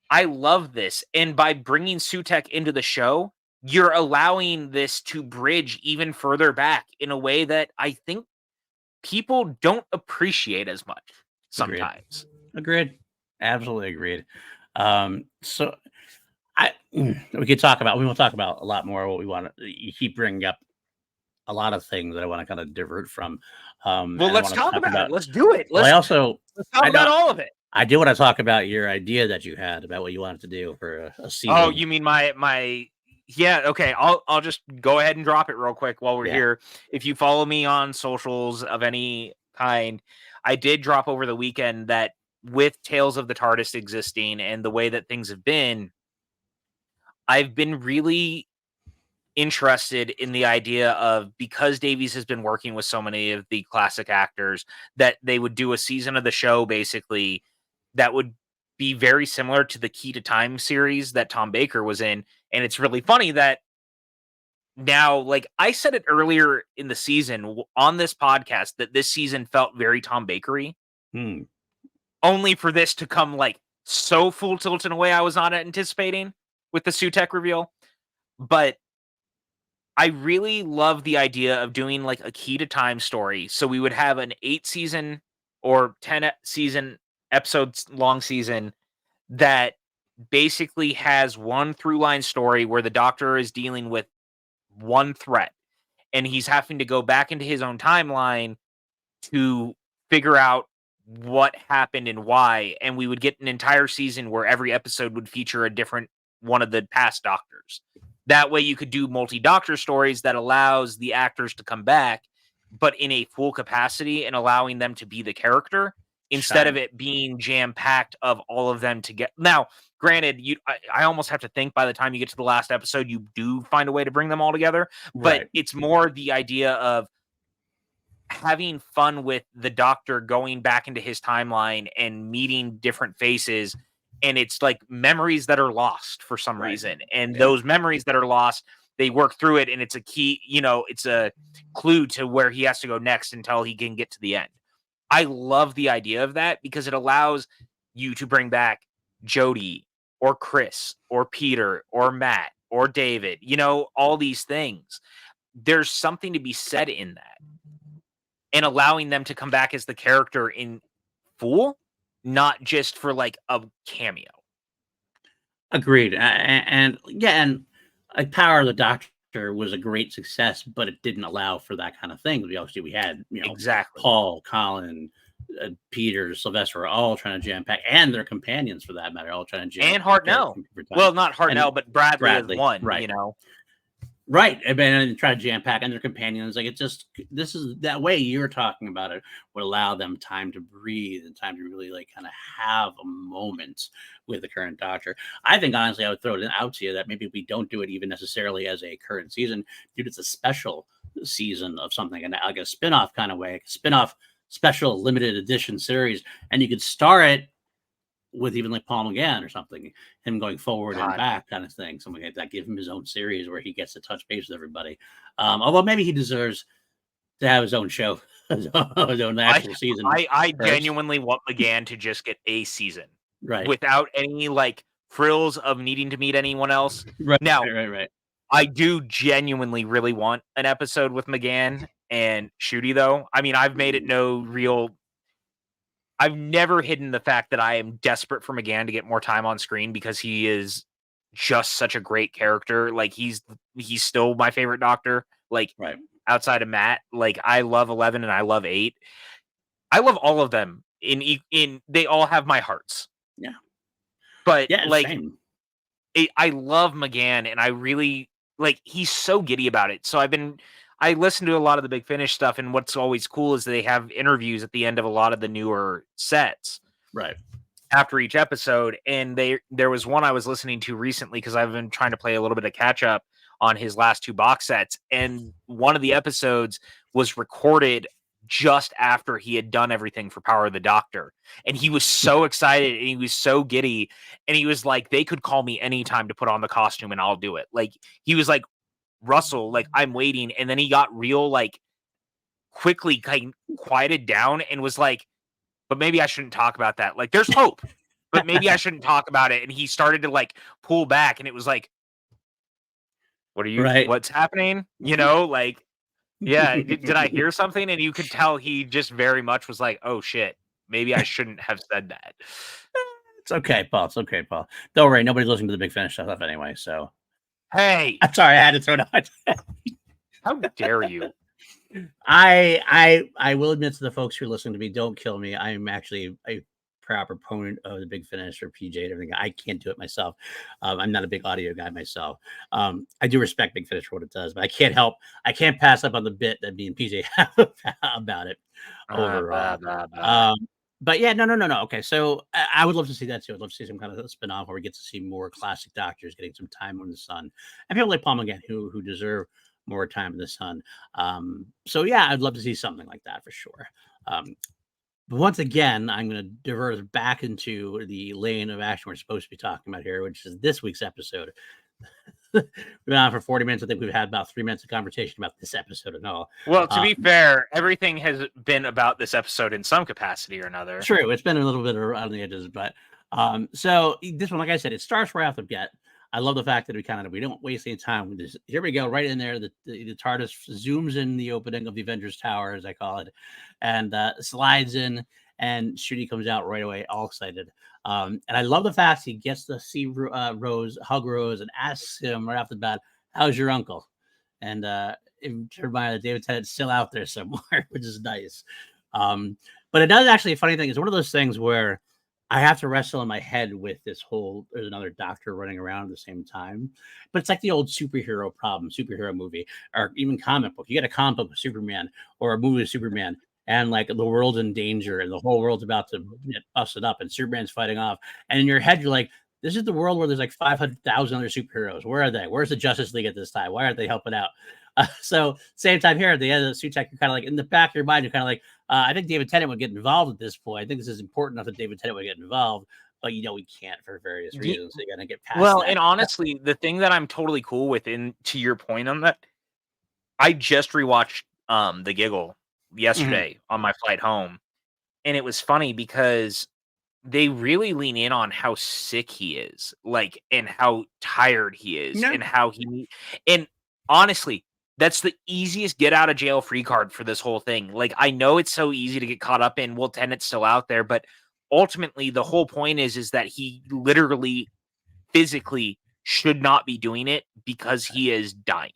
I love this. And by bringing Sutek into the show, you're allowing this to bridge even further back in a way that I think people don't appreciate as much sometimes. Agreed. Absolutely agreed. So we will talk about a lot more what we want to. You keep bringing up a lot of things that I want to kind of divert from. Well, let's talk about it. Let's do it. Let's talk about all of it. I do want to talk about your idea that you had about what you wanted to do for a season. Oh, you mean my yeah, okay. I'll just go ahead and drop it real quick while we're here. If you follow me on socials of any kind, I did drop over the weekend that with Tales of the TARDIS existing and the way that things have been, I've been really interested in the idea of, because Davies has been working with so many of the classic actors, that they would do a season of the show basically that would be very similar to the Key to Time series that Tom Baker was in. And it's really funny that now, like I said it earlier in the season on this podcast, that this season felt very Tom Bakery. Only for this to come like so full tilt in a way I was not anticipating with the Sutek reveal. But I really love the idea of doing like a Key to Time story. So we would have an 8-season or 10-season episodes long season that basically has one through line story where the Doctor is dealing with one threat and he's having to go back into his own timeline to figure out what happened and why. And we would get an entire season where every episode would feature a different one of the past Doctors. That way you could do multi-Doctor stories that allows the actors to come back, but in a full capacity and allowing them to be the character instead of it being jam-packed of all of them together. Now, granted, I almost have to think by the time you get to the last episode, you do find a way to bring them all together, but it's more the idea of having fun with the Doctor going back into his timeline and meeting different faces. And it's like memories that are lost for some reason. And those memories that are lost they work through it, and it's a key, it's a clue to where he has to go next until he can get to the end. I love the idea of that because it allows you to bring back Jody or Chris or Peter or Matt or David, all these things. There's something to be said in that, and allowing them to come back as the character in full, not just for like a cameo. Agreed. And like Power of the Doctor was a great success, but it didn't allow for that kind of thing. We had, Exactly. Paul, Colin, Peter, Sylvester were all trying to jam pack, and their companions for that matter, all trying to jam. And Hartnell. Well, not Hartnell, but Bradley as one, right. Right. And try to jam pack and their companions. Like, this is that way you're talking about it would allow them time to breathe and time to really like kind of have a moment with the current Doctor. I think honestly, I would throw it out to you that maybe we don't do it even necessarily as a current season, dude. It's a special season of something, and like a spin-off kind of way, spin-off special limited edition series, and you could star it with even like Paul McGann or something, him going forward and back kind of thing, something like that. Give him his own series where he gets to touch base with everybody. Although maybe he deserves to have his own show, his own actual season. I genuinely want McGann to just get a season, right, without any like frills of needing to meet anyone else. Right, now, right. I do genuinely really want an episode with McGann and Shooty, though. I mean, I've made it I've never hidden the fact that I am desperate for McGann to get more time on screen because he is just such a great character. Like, he's still my favorite Doctor. Like, right. Outside of Matt, like, I love 11 and I love 8. I love all of them. They all have my hearts. Yeah. But like, same. I love McGann, and I really like. He's so giddy about it. So I listen to a lot of the Big Finish stuff, and what's always cool is they have interviews at the end of a lot of the newer sets, right, after each episode. And there was one I was listening to recently because I've been trying to play a little bit of catch up on his last 2 box sets, and one of the episodes was recorded just after he had done everything for Power of the Doctor, and he was so excited and he was so giddy, and he was like, they could call me anytime to put on the costume and I'll do it. Like, he was like, Russell, like, I'm waiting. And then he got real, like, quickly kind of quieted down and was like, but maybe I shouldn't talk about that. Like, there's hope, but maybe I shouldn't talk about it. And he started to like pull back, and it was like, what's happening? Like, yeah, did I hear something? And you could tell he just very much was like, oh shit, maybe I shouldn't have said that. It's okay, Paul. It's okay, Paul. Don't worry, nobody's listening to the Big Finish stuff anyway. So, hey, I'm sorry, I had to throw it out. How dare you? I will admit to the folks who are listening to me, don't kill me. I'm actually a proud proponent of the Big Finish or PJ and everything. I can't do it myself. I'm not a big audio guy myself. I do respect Big Finish for what it does, but I can't pass up on the bit that me and PJ have about it overall. But yeah, no. Okay, so I would love to see that too. I'd love to see some kind of spin-off where we get to see more classic Doctors getting some time on the sun, and people like Paul McGann who deserve more time in the sun. So yeah, I'd love to see something like that for sure. But once again, I'm going to divert us back into the lane of action we're supposed to be talking about here, which is this week's episode. We've been on for 40 minutes. I think we've had about 3 minutes of conversation about this episode and all. Well, to be fair, everything has been about this episode in some capacity or another. True. It's been a little bit around the edges, but so this one, like I said, it starts right off the get. I love the fact that we don't waste any time. Here we go, right in there. The TARDIS zooms in the opening of the Avengers Tower, as I call it, and slides in, and Shooty comes out right away, all excited. And I love the fact he gets to see Rose, hug Rose, and asks him right off the bat, "How's your uncle?" And it turned out that David Tennant's still out there somewhere, which is nice. But it does actually, a funny thing, it's one of those things where I have to wrestle in my head with this whole, there's another Doctor running around at the same time. But it's like the old superhero movie, or even comic book. You get a comic book with Superman or a movie with Superman, and like the world's in danger and the whole world's about to get busted up and Superman's fighting off. And in your head, you're like, this is the world where there's like 500,000 other superheroes. Where are they? Where's the Justice League at this time? Why aren't they helping out? So same time here at the end of the suit tech, you're kind of like in the back of your mind, you're kind of like, I think David Tennant would get involved at this point. I think this is important enough that David Tennant would get involved. but we can't for various reasons. So you got to get past Well, that. and honestly, the thing that I'm totally cool with, and to your point on that, I just rewatched The Giggle yesterday on my flight home, and it was funny because they really lean in on how sick he is, like, and how tired he is, Yeah. and how and honestly, that's the easiest get out of jail free card for this whole thing. Like, I know it's so easy to get caught up in, well, Tenet's still out there, but ultimately the whole point is that he literally physically should not be doing it because he is dying.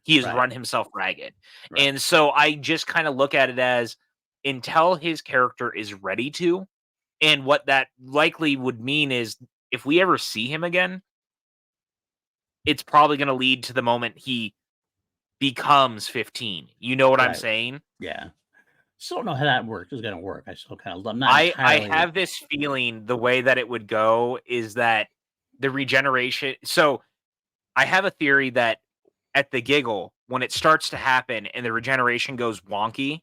He has Right. run himself ragged. Right. And so I just kind of look at it as until his character is ready to, and what that likely would mean is if we ever see him again, it's probably going to lead to the moment he becomes 15. You know what I'm Right. saying? Yeah. Still don't know how that work is going to work. I still kind of, I'm not I entirely. have this feeling the way that it would go is that the regeneration. So I have a theory that at the Giggle, when it starts to happen and the regeneration goes wonky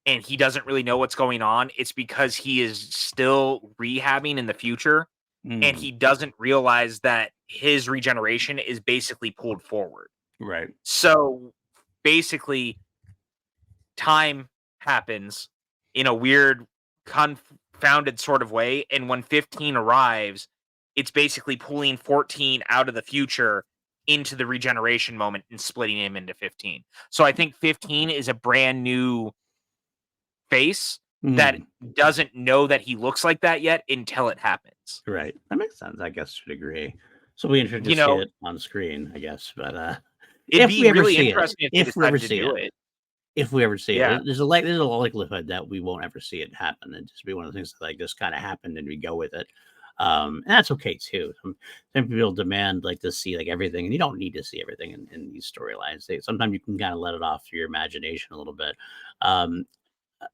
and he doesn't really know what's going on, it's because he is still rehabbing in the future and he doesn't realize that his regeneration is basically pulled forward. Right. So basically, time happens in a weird, confounded sort of way. And when 15 arrives, it's basically pulling 14 out of the future into the regeneration moment and splitting him into 15. So I think 15 is a brand new face that doesn't know that he looks like that yet until it happens. Right. That makes sense, I guess, to a degree. So we introduce it on screen, I guess. But it'd if be we ever really see it, interesting if we decided to do it. If we ever see Yeah. it, there's a likelihood that we won't ever see it happen. And just be one of the things that like just kind of happened and we go with it. And that's okay too. Some people demand like to see like everything, and you don't need to see everything in these storylines. Sometimes you can kind of let it off to your imagination a little bit.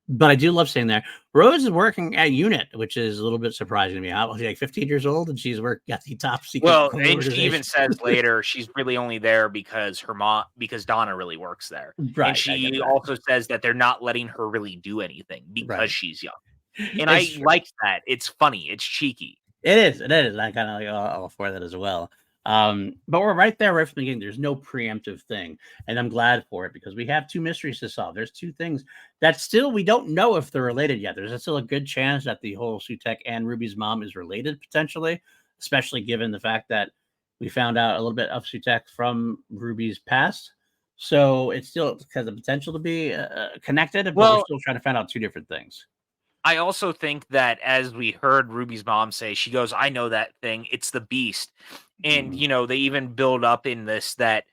But I do love seeing there. Rose is working at Unit, which is a little bit surprising to me. How she's like 15 years old and she's working at the top secret. Well, and she even says later she's really only there because because Donna really works there. Right. And she also says that they're not letting her really do anything because she's young. And It's I like that. It's funny. It's cheeky. It is. It is. I kind of like all for that as well. But we're right there right from the beginning. There's no preemptive thing, and I'm glad for it because we have two mysteries to solve. There's two things that still we don't know if they're related yet. There's still a good chance that the whole Sutek and Ruby's mom is related potentially, especially given the fact that we found out a little bit of Sutek from Ruby's past. So it still has the potential to be connected, but we're still trying to find out two different things. I also think that as we heard Ruby's mom say, she goes, I know that thing. It's the beast. And, they even build up in this that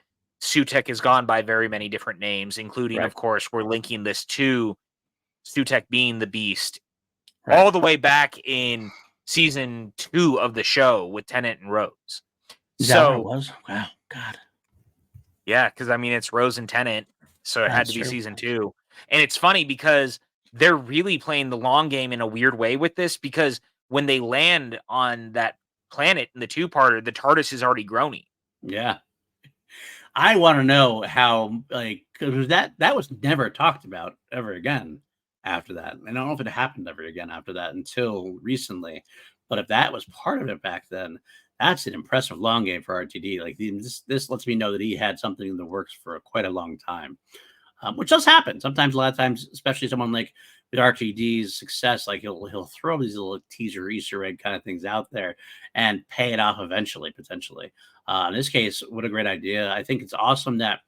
Sutek has gone by very many different names, including, of course, we're linking this to Sutek being the beast all the way back in season 2 of the show with Tennant and Rose. Is that what it was? Wow. God. Yeah, because I mean, it's Rose and Tennant. So it had to be season 2. And it's funny because they're really playing the long game in a weird way with this because when they land on that planet in the 2-parter, the TARDIS is already groaning. Yeah. I want to know how, like, because that was never talked about ever again after that. I don't know if it happened ever again after that until recently. But if that was part of it back then, that's an impressive long game for RTD. Like, this lets me know that he had something in the works for quite a long time. Which does happen sometimes. A lot of times, especially someone like with RTD's success, like he'll throw these little teaser Easter egg kind of things out there and pay it off eventually, potentially. In this case, what a great idea! I think it's awesome that,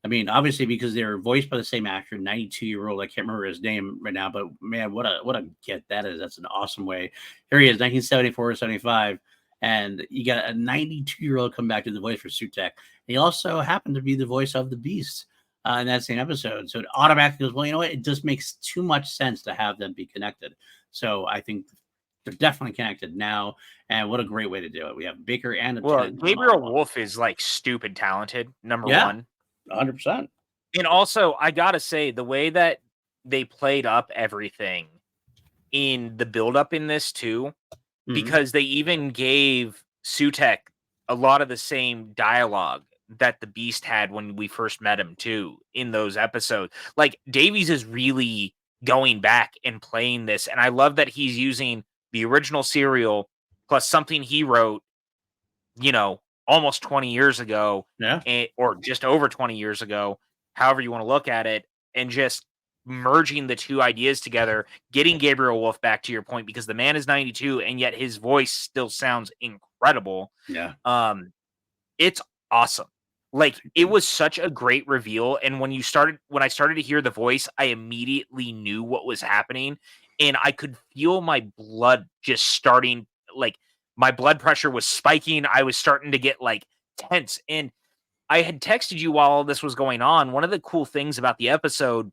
I mean, obviously because they're voiced by the same actor, 92-year-old. I can't remember his name right now, but man, what a get that is! That's an awesome way. Here he is, 1974 75. And you got a 92-year-old come back to the voice for Sutek. He also happened to be the voice of the Beast in that same episode. So it automatically goes, well, you know what? It just makes too much sense to have them be connected. So I think they're definitely connected now. And what a great way to do it. We have Baker and Gabriel Wolf is like stupid talented, number one. 100%. And also, I got to say, the way that they played up everything in the buildup in this too, because they even gave Sutek a lot of the same dialogue that the Beast had when we first met him too in those episodes. Like Davies is really going back and playing this, and I love that he's using the original serial plus something he wrote, almost 20 years ago, Yeah. or just over 20 years ago, however you want to look at it, and just merging the two ideas together, getting Gabriel Wolf back to your point, because the man is 92 and yet his voice still sounds incredible. Yeah. It's awesome. Like, it was such a great reveal, and when I started to hear the voice, I immediately knew what was happening, and I could feel my blood just starting, like, my blood pressure was spiking. I was starting to get, like, tense, and I had texted you while all this was going on. One of the cool things about the episode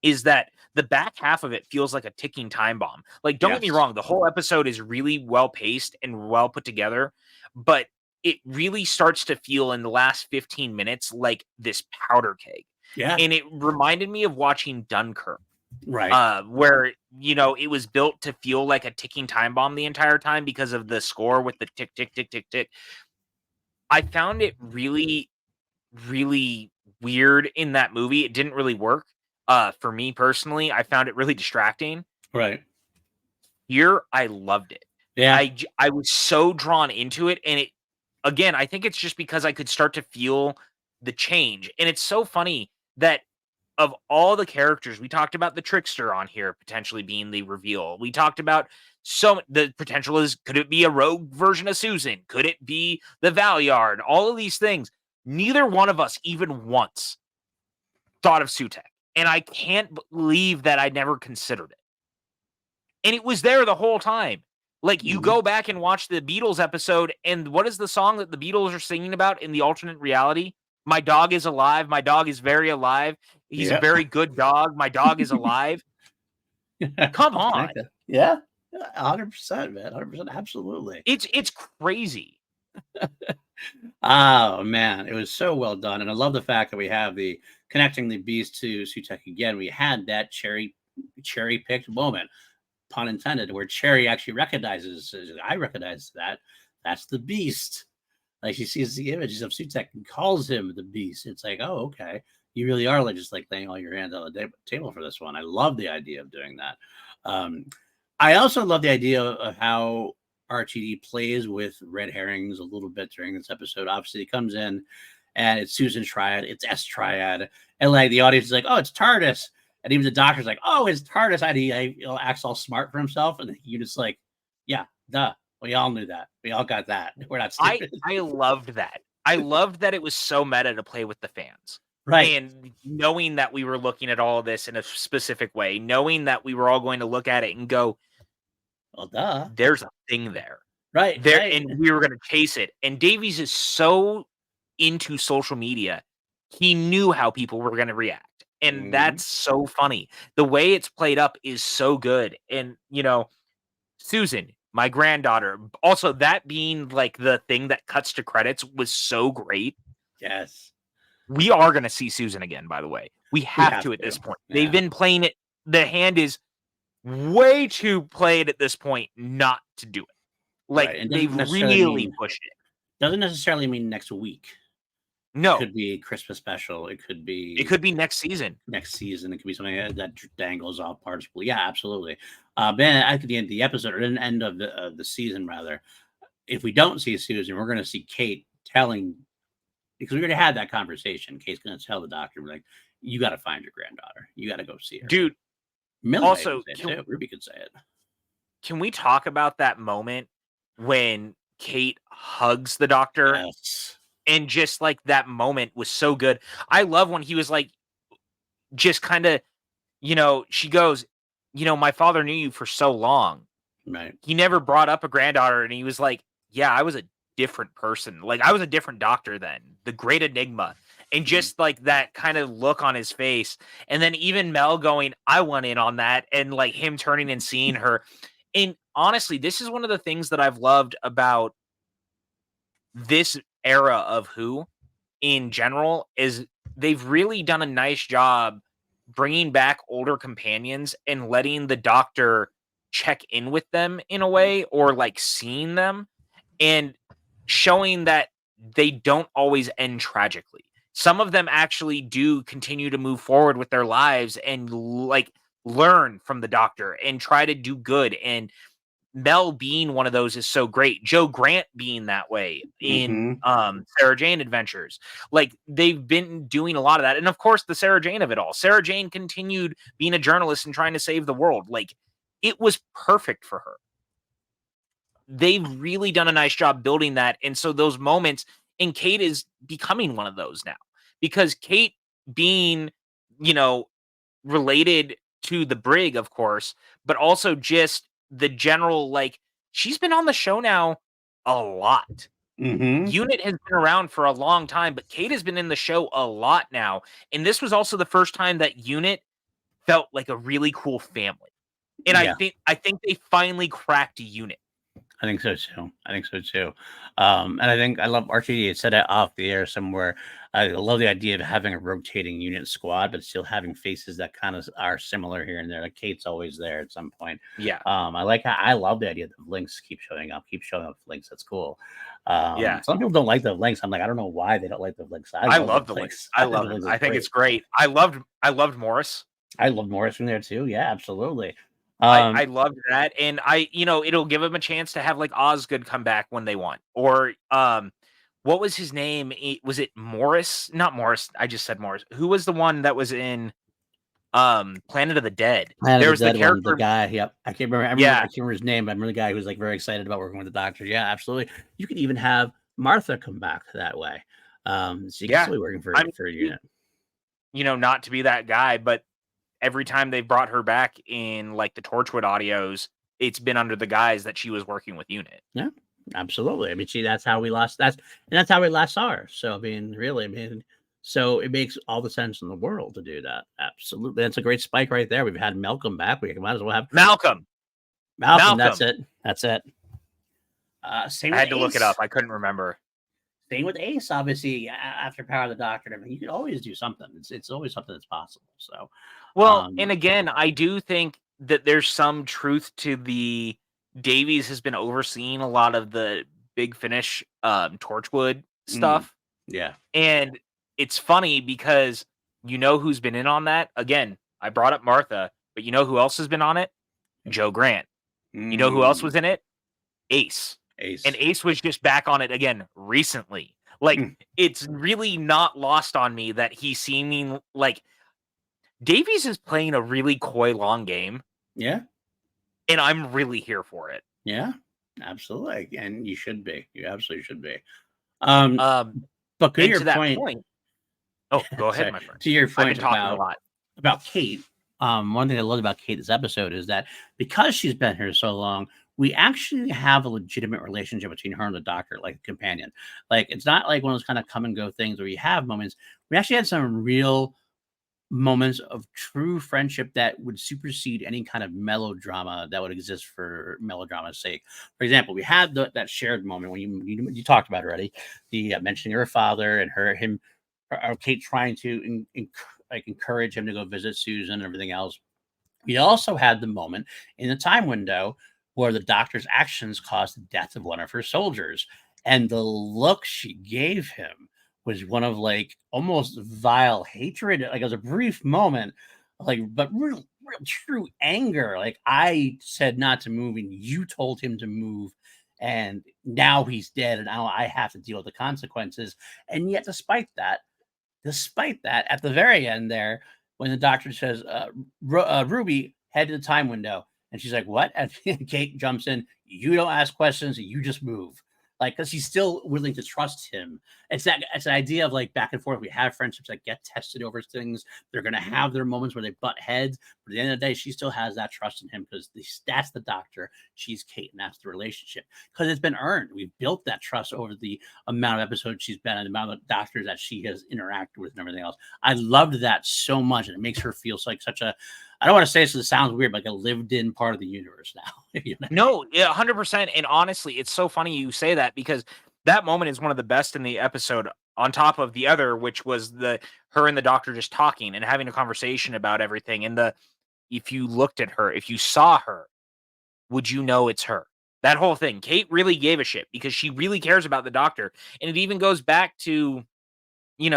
is that the back half of it feels like a ticking time bomb. Like, don't get me Yes. wrong, the whole episode is really well paced and well put together, but it really starts to feel in the last 15 minutes like this powder keg. Yeah. And it reminded me of watching Dunkirk, Right. where, it was built to feel like a ticking time bomb the entire time because of the score with the tick, tick, tick, tick, tick. I found it really, really weird in that movie. It didn't really work. For me personally, I found it really distracting. Right. Here, I loved it. Yeah. I was so drawn into it, and again, I think it's just because I could start to feel the change. And it's so funny that of all the characters, we talked about the trickster on here potentially being the reveal. We talked about the potential is, could it be a rogue version of Susan? Could it be the Valyard? All of these things. Neither one of us even once thought of Sutek. And I can't believe that I never considered it. And it was there the whole time. Like, you go back and watch the Beatles episode, and what is the song that the Beatles are singing about in the alternate reality? My dog is alive. My dog is very alive. He's a very good dog. My dog is alive. Come on. Yeah. 100%, man. 100%. Absolutely. It's crazy. Oh, man. It was so well done. And I love the fact that we have the connecting the beast to Sutek again. We had that cherry-picked moment, pun intended, where Cherry actually recognizes, I recognize that. That's the beast. Like, she sees the images of Sutek and calls him the beast. It's like, oh, okay. You really are just like laying all your hands on the table for this one. I love the idea of doing that. I also love the idea of how RTD plays with red herrings a little bit during this episode. Obviously, he comes in and it's Susan Triad, it's S Triad, and like the audience is like, oh, it's TARDIS. And even the doctor's like, oh, it's TARDIS. And he acts all smart for himself. And you just like, yeah, duh. We all knew that. We all got that. We're not stupid. I loved that. I loved that it was so meta to play with the fans. Right. And knowing that we were looking at all of this in a specific way, knowing that we were all going to look at it and go, well, duh. There's a thing there. Right. There, right. and we were going to chase it. And Davies is so into social media. He knew how people were going to react. And that's so funny. The way it's played up is so good. And, Susan, my granddaughter, also that being like the thing that cuts to credits was so great. Yes. We are going to see Susan again, by the way. We have to at this point. Yeah. They've been playing it. The hand is way too played at this point not to do it. Like, right. They've really pushed it. Doesn't necessarily mean next week. No. It could be a Christmas special. It could be next season. It could be something that dangles off participle. Yeah, absolutely. Ben, at the end of the episode, or at the end of the season, rather, if we don't see Susan, we're going to see Kate telling, because we already had that conversation. Kate's going to tell the doctor, like, you got to find your granddaughter. You got to go see her. Dude, Millie also, Ruby could say it. Can we talk about that moment when Kate hugs the doctor? Yes. And just like that moment was so good. I love when he was like, just kind of, she goes, my father knew you for so long. Right. He never brought up a granddaughter. And he was like, yeah, I was a different person. Like, I was a different doctor then. The great enigma. And just like that kind of look on his face. And then even Mel going, I went in on that. And like him turning and seeing her. And honestly, this is one of the things that I've loved about this era of Who in general, is they've really done a nice job bringing back older companions and letting the doctor check in with them in a way, or like seeing them and showing that they don't always end tragically. Some of them actually do continue to move forward with their lives and like learn from the doctor and try to do good. And Mel being one of those is so great. Joe Grant being that way in Sarah Jane Adventures. Like, they've been doing a lot of that. And of course, the Sarah Jane of it all. Sarah Jane continued being a journalist and trying to save the world. Like, it was perfect for her. They've really done a nice job building that. And so those moments, and Kate is becoming one of those now. Because Kate being, related to the Brig, of course, but also just the general, like, she's been on the show now a lot. Unit has been around for a long time, but Kate has been in the show a lot now. And this was also the first time that Unit felt like a really cool family. And I think they finally cracked Unit. I think so too. And I think I love Archie had said it off the air somewhere. I love the idea of having a rotating unit squad, but still having faces that kind of are similar here and there. Like Kate's always there at some point. Yeah. I love the idea that Links keep showing up Links. That's cool. Some people don't like the Links. I'm like, I don't know why they don't like the Links. I love the Links. I love it. I think it's great. I loved Morris. I loved Morris from there too. Yeah, absolutely. I loved that, and it'll give him a chance to have like Osgood come back when they want, or what was his name? Was it Morris? Not Morris. I just said Morris. Who was the one that was in Planet of the Dead? There's the character, the guy. Yep, I can't remember. I can't remember his name. But I remember the guy who was like very excited about working with the Doctor. Yeah, absolutely. You could even have Martha come back that way. So you can still be working for a unit. Not to be that guy, but every time they've brought her back in like the Torchwood audios, it's been under the guise that she was working with Unit. Yeah, absolutely. I mean, that's how we last that's how we last saw her. So so it makes all the sense in the world to do that. Absolutely. That's a great spike right there. We've had Malcolm back. We might as well have Malcolm. That's it. I had to look it up. I couldn't remember. Same with Ace, obviously, after Power of the Doctor. I mean, you can always do something. It's always something that's possible. So, well, and again, I do think that there's some truth to the Davies has been overseeing a lot of the Big Finish Torchwood stuff. Yeah. And it's funny because who's been in on that? Again, I brought up Martha, but you know who else has been on it? Joe Grant. You know who else was in it? Ace. And Ace was just back on it again recently. Like, it's really not lost on me that he's seeming like Davies is playing a really coy long game. Yeah. And I'm really here for it. Yeah, absolutely. And you should be. You absolutely should be. But to your point. Oh, go ahead, my friend. To your point, I've been talking a lot about Kate. One thing I love about Kate this episode is that because she's been here so long, we actually have a legitimate relationship between her and the Doctor, like a companion. Like, it's not like one of those kind of come and go things where you have moments. We actually had some real moments of true friendship that would supersede any kind of melodrama that would exist for melodrama's sake. For example, we had that shared moment when you talked about already, the mentioning her father and Kate trying to encourage him to go visit Susan and everything else. We also had the moment in the time window where the Doctor's actions caused the death of one of her soldiers. And the look she gave him was one of like almost vile hatred. Like, it was a brief moment, but real true anger. Like, I said not to move and you told him to move. And now he's dead. And now I have to deal with the consequences. And yet, despite that, at the very end there, when the Doctor says, Ruby, head to the time window. And she's like, what? And Kate jumps in. You don't ask questions. You just move. Like, because she's still willing to trust him. It's an idea of like back and forth. We have friendships that get tested over things. They're going to have their moments where they butt heads. But at the end of the day, she still has that trust in him because that's the Doctor. She's Kate, and that's the relationship. Because it's been earned. We've built that trust over the amount of episodes she's been and the amount of doctors that she has interacted with and everything else. I loved that so much. And it makes her feel like such a, I don't want to say this, it sounds weird, but like a lived-in part of the universe now. No, yeah, 100%. And honestly, it's so funny you say that because that moment is one of the best in the episode, on top of the other, which was her and the Doctor just talking and having a conversation about everything. And if you looked at her, if you saw her, would you know it's her? That whole thing. Kate really gave a shit because she really cares about the Doctor. And it even goes back to, he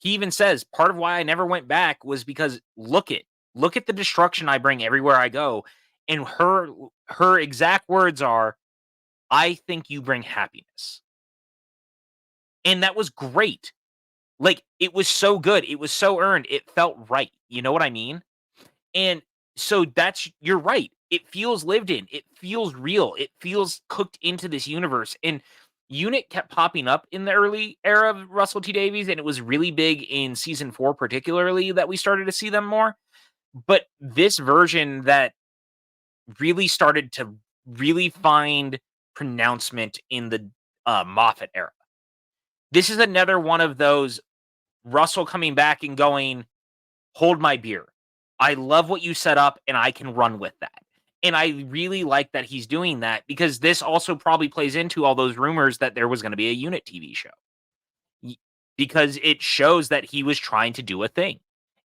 even says part of why I never went back was because look at the destruction I bring everywhere I go. And her exact words are, "I think you bring happiness." And that was great. Like, it was so good. It was so earned. It felt right. You know what I mean? And so you're right. It feels lived in. It feels real. It feels cooked into this universe. And Unit kept popping up in the early era of Russell T Davies, and it was really big in season 4, particularly, that we started to see them more. But this version that really started to really find pronouncement in the Moffat era. This is another one of those Russell coming back and going, hold my beer. I love what you set up and I can run with that. And I really like that he's doing that, because this also probably plays into all those rumors that there was going to be a Unit TV show. Because it shows that he was trying to do a thing.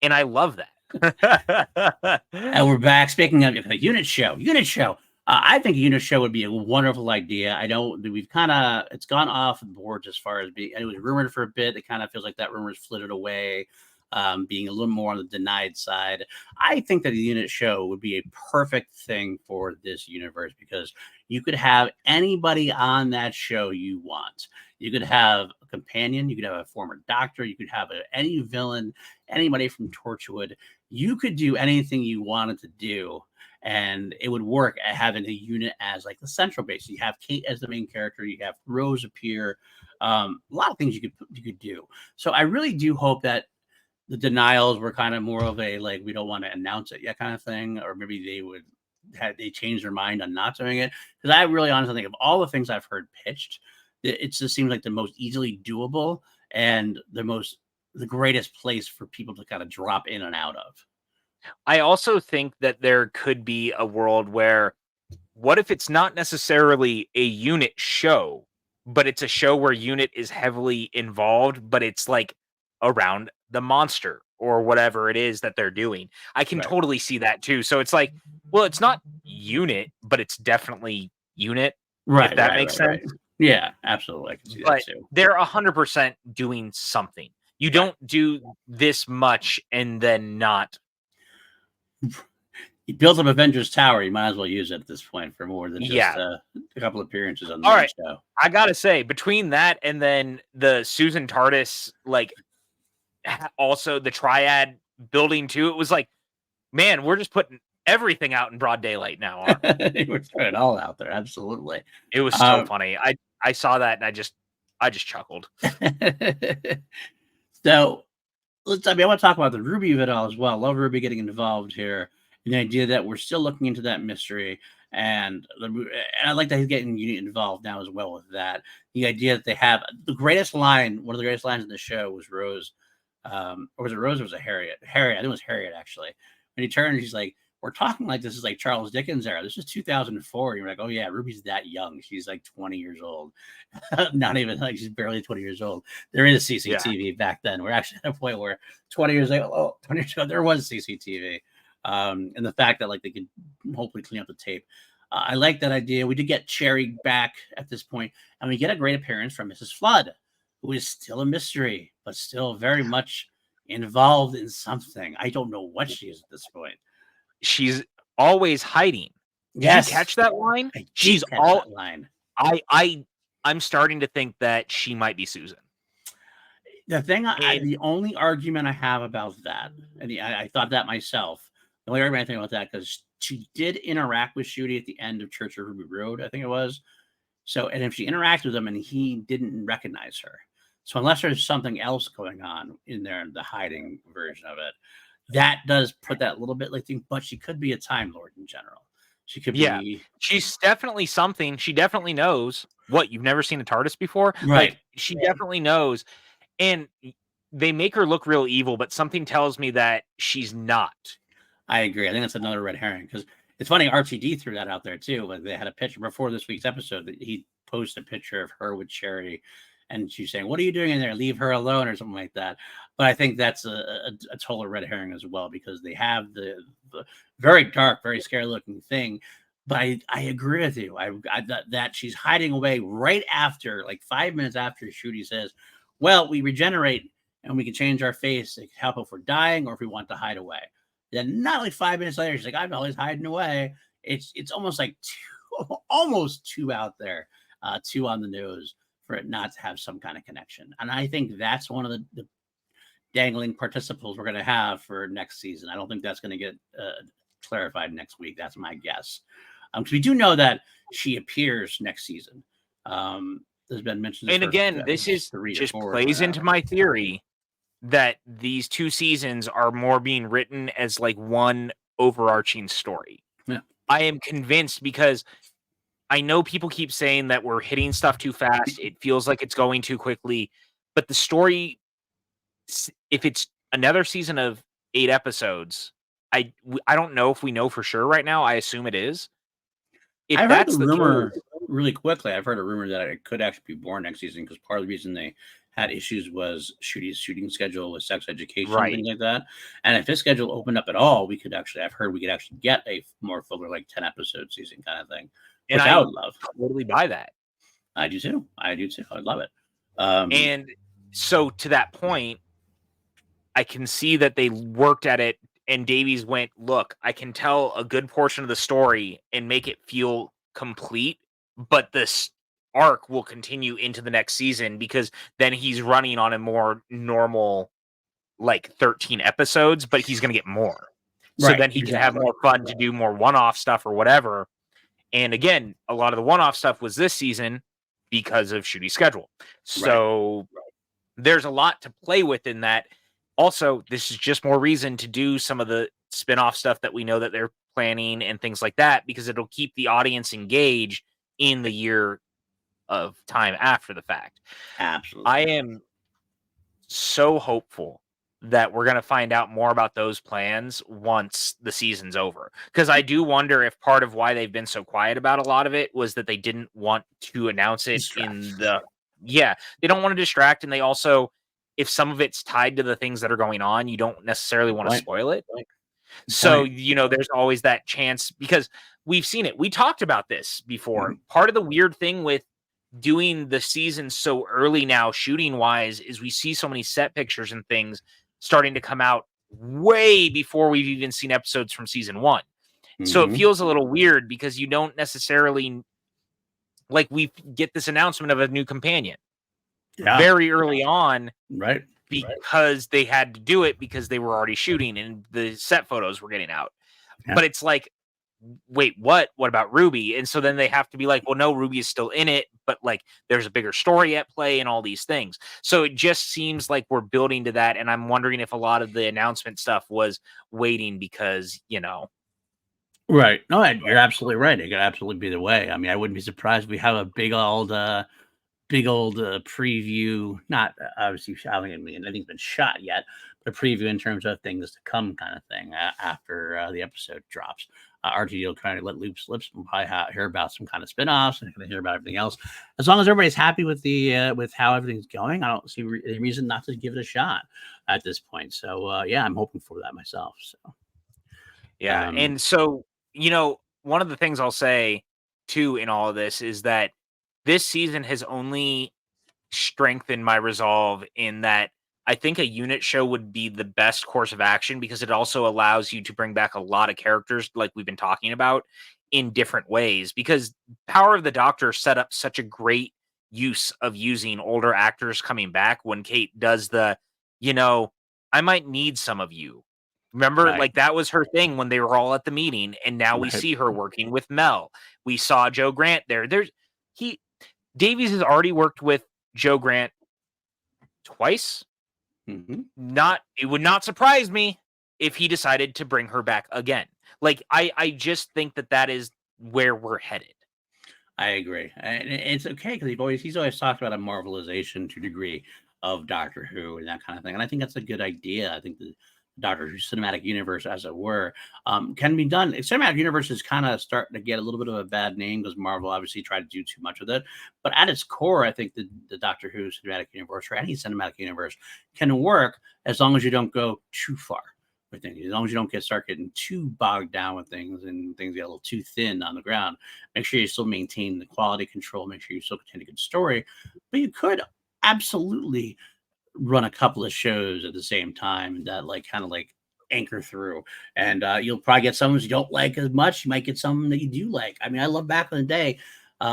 And I love that. And we're back. Speaking of a Unit show. I think a Unit show would be a wonderful idea. I know that it's gone off the boards as far as being, it was rumored for a bit. It kind of feels like that rumor's flitted away, being a little more on the denied side. I think that a Unit show would be a perfect thing for this universe, because you could have anybody on that show you want. You could have a companion, you could have a former doctor, you could have any villain, anybody from Torchwood. You could do anything you wanted to do, and it would work at having a Unit as like the central base. You have Kate as the main character, you have Rose appear, a lot of things you could do. So I really do hope that the denials were kind of more of a, like, we don't want to announce it yet kind of thing, or maybe they changed their mind on not doing it. Because I really honestly think of all the things I've heard pitched, it just seems like the most easily doable and the greatest place for people to kind of drop in and out of. I also think that there could be a world where, what if it's not necessarily a Unit show, but it's a show where Unit is heavily involved, but it's like around the monster or whatever it is that they're doing. I can totally see that too. So it's like, well, it's not Unit, but it's definitely Unit. Right. If that makes sense. Right. Yeah, absolutely. I can see But that too. they're 100% doing something. You don't do this much and then not. You built up Avengers Tower, you might as well use it at this point for more than just a couple appearances on the main show. I gotta say, between that and then the Susan TARDIS, like, also the Triad building too, it was like, man, we're just putting everything out in broad daylight now. We're throwing it all out there. Absolutely. It was so funny. I saw that and I just chuckled. So I want to talk about the Ruby of it all as well. Love Ruby getting involved here. And the idea that we're still looking into that mystery, and I like that he's getting Unit involved now as well with that. The idea that they have the greatest line, one of the greatest lines in the show was Rose, or was it Rose or was it Harriet? Harriet, I think it was Harriet actually. When he turned, he's like, "We're talking like this is like Charles Dickens era. This is 2004." And you're like, "Oh yeah, Ruby's that young. She's like 20 years old. Not even like she's barely 20 years old." There is CCTV back then. We're actually at a point where 20 years ago, there was CCTV. And the fact that like they could hopefully clean up the tape. I like that idea. We did get Cherry back at this point, and we get a great appearance from Mrs. Flood, who is still a mystery, but still very much involved in something. I don't know what she is at this point. She's always hiding. Yes. Did you catch that line? She's all that line. I'm starting to think that she might be Susan. The thing, the only argument I have about that, and I thought that myself. The only argument I think about that, because she did interact with Shooty at the end of Church of Ruby Road, I think it was. So, and if she interacted with him and he didn't recognize her, so unless there's something else going on in there, the hiding version of it, that does put that little bit like thing. But she could be a Time Lord in general. She could be. She's definitely something. She definitely knows. What, you've never seen a TARDIS before? Right. Like, she definitely knows. And they make her look real evil, but something tells me that she's not. I agree. I think that's another red herring, because it's funny. RTD threw that out there too. Like, they had a picture before this week's episode that he posted a picture of her with Cherry, and she's saying, "What are you doing in there? Leave her alone," or something like that. But I think that's a total red herring as well, because they have the very dark, very scary looking thing. But I agree with you. That she's hiding away right after, like 5 minutes after Shooty says, "Well, we regenerate and we can change our face to help if we're dying or if we want to hide away." Then not like 5 minutes later, she's like, "I'm always hiding away." it's almost like almost too out there, too on the nose for it not to have some kind of connection. And I think that's one of the dangling participles we're going to have for next season. I don't think that's going to get clarified next week. That's my guess. Because we do know that she appears next season. There's been mentions. And again, this is just plays into my theory that these 2 seasons are more being written as like one overarching story. Yeah. I am convinced, because I know people keep saying that we're hitting stuff too fast. It feels like it's going too quickly, but the story, if it's another season of 8 episodes, I don't know if we know for sure right now. I assume it is. If I've heard the rumor really quickly. I've heard a rumor that it could actually be born next season, because part of the reason they had issues was shooting schedule with sex education, and things like that. And if this schedule opened up at all, we could actually, I've heard we could actually get a more fuller, like 10 episode season kind of thing, which I would love. Totally buy that. I do too. I'd love it. And so to that point, I can see that they worked at it, and Davies went, look, I can tell a good portion of the story and make it feel complete, but this arc will continue into the next season, because then he's running on a more normal, like 13 episodes, but he's going to get more. So then he can have more fun to do more one-off stuff or whatever. And again, a lot of the one-off stuff was this season because of shooting schedule. So there's a lot to play with in that. Also, this is just more reason to do some of the spin-off stuff that we know that they're planning and things like that, because it'll keep the audience engaged in the year of time after the fact. Absolutely. I am so hopeful that we're going to find out more about those plans once the season's over. Because I do wonder if part of why they've been so quiet about a lot of it was that they didn't want to announce it they don't want to distract. And they also, if some of it's tied to the things that are going on, you don't necessarily want to spoil it. So, there's always that chance, because we've seen it. We talked about this before. Part of the weird thing with doing the season so early now, shooting wise, is we see so many set pictures and things starting to come out way before we've even seen episodes from season 1. So it feels a little weird, because you don't necessarily, like, we get this announcement of a new companion very early on, because they had to do it because they were already shooting and the set photos were getting out. But it's like, wait, what about Ruby? And so then they have to be like, well, no, Ruby is still in it, but like there's a bigger story at play and all these things. So it just seems like we're building to that. And I'm wondering if a lot of the announcement stuff was waiting because, Right. No, you're absolutely right. It could absolutely be the way. I mean, I wouldn't be surprised if we have a big old preview, not obviously shouting at me, and nothing's been shot yet, but a preview in terms of things to come kind of thing after the episode drops. RTD will try to let loose lips and probably hear about some kind of spinoffs and hear about everything else. As long as everybody's happy with the with how everything's going, I don't see any reason not to give it a shot at this point. So I'm hoping for that myself. So and so one of the things I'll say too in all of this is that this season has only strengthened my resolve in that I think a unit show would be the best course of action, because it also allows you to bring back a lot of characters like we've been talking about in different ways, because Power of the Doctor set up such a great use of using older actors coming back when Kate does the, I might need some of you. Remember, like that was her thing when they were all at the meeting, and now we see her working with Mel. We saw Joe Grant there. Davies has already worked with Joe Grant twice. It would not surprise me if he decided to bring her back again. Like, I just think that is where we're headed. I agree. And it's okay, because he's always talked about a Marvelization to a degree of Doctor Who and that kind of thing. And I think that's a good idea. I think the Doctor Who cinematic universe, as it were, can be done. Cinematic universe is kind of starting to get a little bit of a bad name because Marvel obviously tried to do too much with it. But at its core, I think the Doctor Who cinematic universe, or any cinematic universe, can work as long as you don't go too far with things. As long as you don't start getting too bogged down with things and things get a little too thin on the ground. Make sure you still maintain the quality control. Make sure you still contain a good story. But you could absolutely run a couple of shows at the same time that kind of anchor through. And you'll probably get some you don't like as much. You might get some that you do like. I mean, I love back in the day,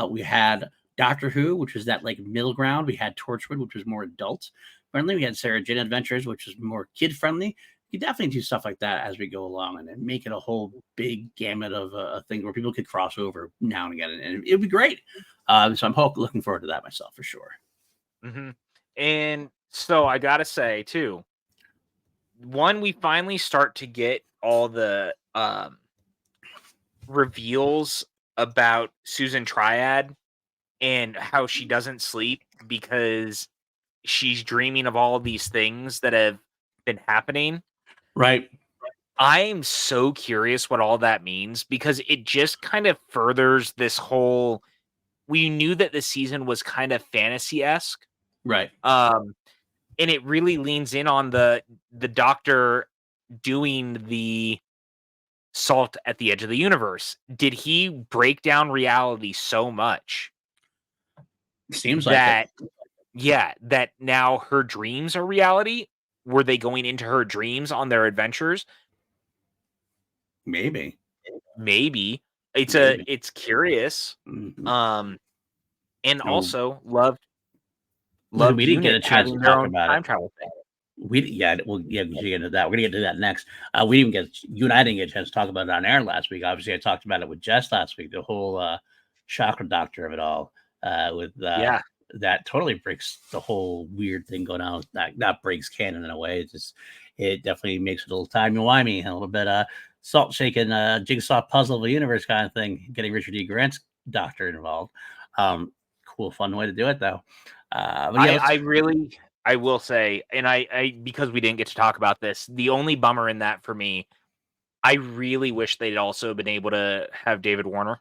we had Doctor Who, which was that like middle ground. We had Torchwood, which was more adult friendly. We had Sarah Jane Adventures, which was more kid friendly. You definitely do stuff like that as we go along and make it a whole big gamut of a thing where people could cross over now and again, and it'd be great. So I'm looking forward to that myself for sure. Mm-hmm. And so I gotta say too, one, we finally start to get all the reveals about Susan Triad and how she doesn't sleep because she's dreaming of all these things that have been happening. Right. I'm so curious what all that means because it just kind of furthers this whole. We knew that the season was kind of fantasy-esque. Right. And it really leans in on the doctor doing the salt at the edge of the universe. Did he break down reality so much Seems that like it. yeah, that now her dreams are reality? Were they going into her dreams on their adventures? Maybe. Maybe. Maybe. It's curious. Mm-hmm. And Oh, also loved we didn't get a Unit chance to having their talk own about it. time travel thing. We should get into that. We're gonna get to that next. We didn't get you and I didn't get a chance to talk about it on air last week. Obviously, I talked about it with Jess last week. The whole chakra doctor of it all. With Yeah. that totally breaks the whole weird thing going on. That breaks canon in a way. It definitely makes it a little timey-wimey, a little bit salt shaking jigsaw puzzle of the universe kind of thing. Getting Richard E. Grant's doctor involved. Cool, fun way to do it though. But yeah, I will say, and I because we didn't get to talk about this, the only bummer in that for me, I really wish they'd also been able to have David Warner.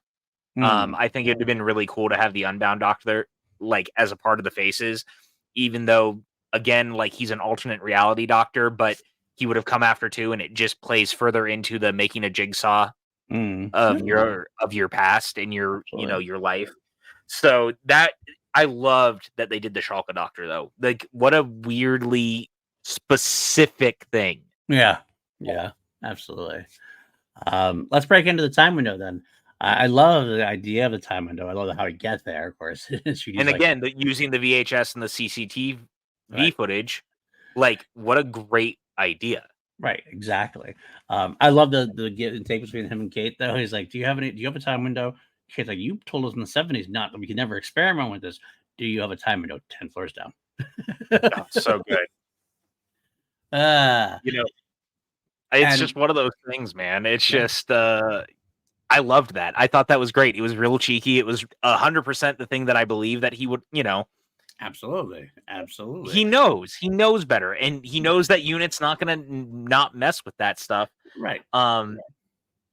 I think it'd have been really cool to have the Unbound Doctor like as a part of the Faces, even though again, like he's an alternate reality doctor, but he would have come after too, and it just plays further into the making a jigsaw of your past and your your life. So that I loved that they did the Shulka Doctor though. Like what a weirdly specific thing. Yeah, absolutely. Let's break into the time window then. I love the idea of the time window. I love how to get there, of course. And again, using the VHS and the CCTV footage, like what a great idea. Right, exactly. I love the give and take between him and Kate though. He's like, do you have a time window? Kate's like, you told us in the 70s not we could never experiment with this. Do you have a time window? 10 floors down. Oh, so good. It's just one of those things, man. It's just I loved that. I thought that was great. It was real cheeky. It was 100% the thing that I believe that he would, Absolutely. He knows better, and he knows that Unit's not gonna not mess with that stuff. Right. And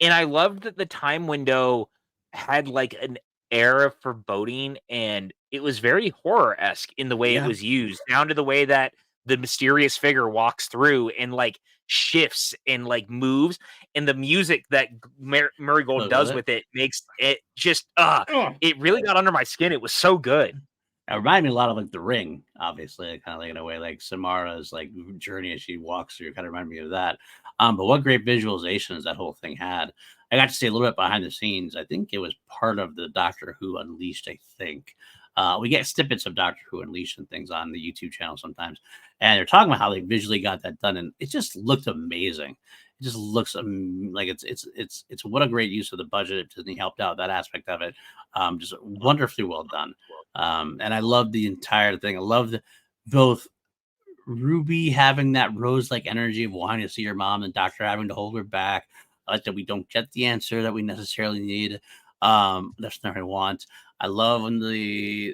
I loved that the time window had like an air of foreboding, and it was very horror-esque in the way it was used, down to the way that the mysterious figure walks through and like shifts and like moves, and the music that Murray Gold does with it makes it just it really got under my skin. It was so good. It reminded me a lot of like The Ring, obviously, kind of like in a way, like Samara's like journey as she walks through, kind of reminded me of that. But what great visualizations that whole thing had. I got to see a little bit behind the scenes. I think it was part of the Doctor Who Unleashed, I think. We get snippets of Doctor Who Unleashed and things on the YouTube channel sometimes. And they're talking about how they visually got that done. And it just looked amazing. It just looks like it's what a great use of the budget. Disney helped out that aspect of it. Just wonderfully well done. And I love the entire thing. I love both Ruby having that rose-like energy of wanting to see her mom and Doctor having to hold her back. I like that we don't get the answer that we necessarily need. That's not what I want. I love when the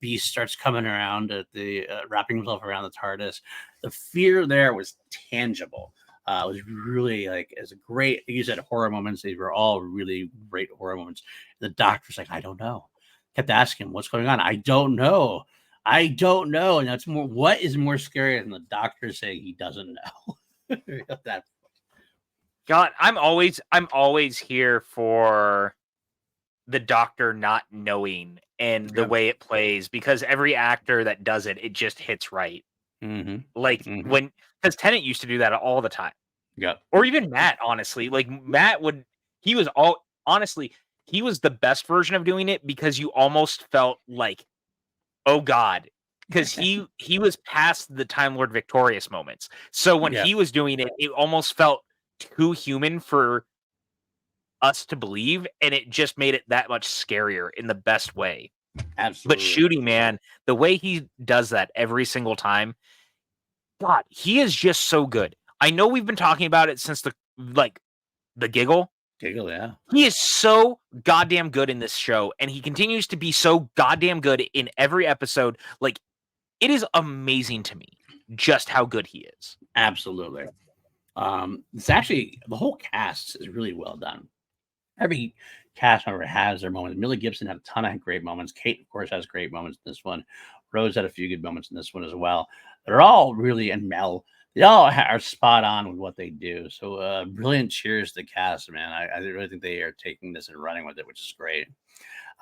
beast starts coming around at the wrapping himself around the TARDIS. The fear there was tangible. It was really like as a great. You said horror moments. These were all really great horror moments. The Doctor's like, I don't know. Kept asking, what's going on? I don't know. And that's more. What is more scary than the Doctor saying he doesn't know? That. God, I'm always here for the Doctor not knowing and the way it plays, because every actor that does it, it just hits right. Like when, because Tennant used to do that all the time. Yeah. Or even Matt, honestly. Like he was the best version of doing it because you almost felt like, oh God. Because he was past the Time Lord victorious moments. So when he was doing it, it almost felt too human for us to believe, and it just made it that much scarier in the best way. But Absolutely. Shooty, man, the way he does that every single time, God, he is just so good. I know we've been talking about it since the giggle. Giggle, yeah. He is so goddamn good in this show, and he continues to be so goddamn good in every episode. Like, it is amazing to me just how good he is. Absolutely. It's actually, the whole cast is really well done. Every cast member has their moments. Millie Gibson had a ton of great moments. Kate, of course, has great moments in this one. Rose had a few good moments in this one as well. They're all really, and Mel, they all are spot on with what they do. So brilliant cheers to the cast, man. I really think they are taking this and running with it, which is great.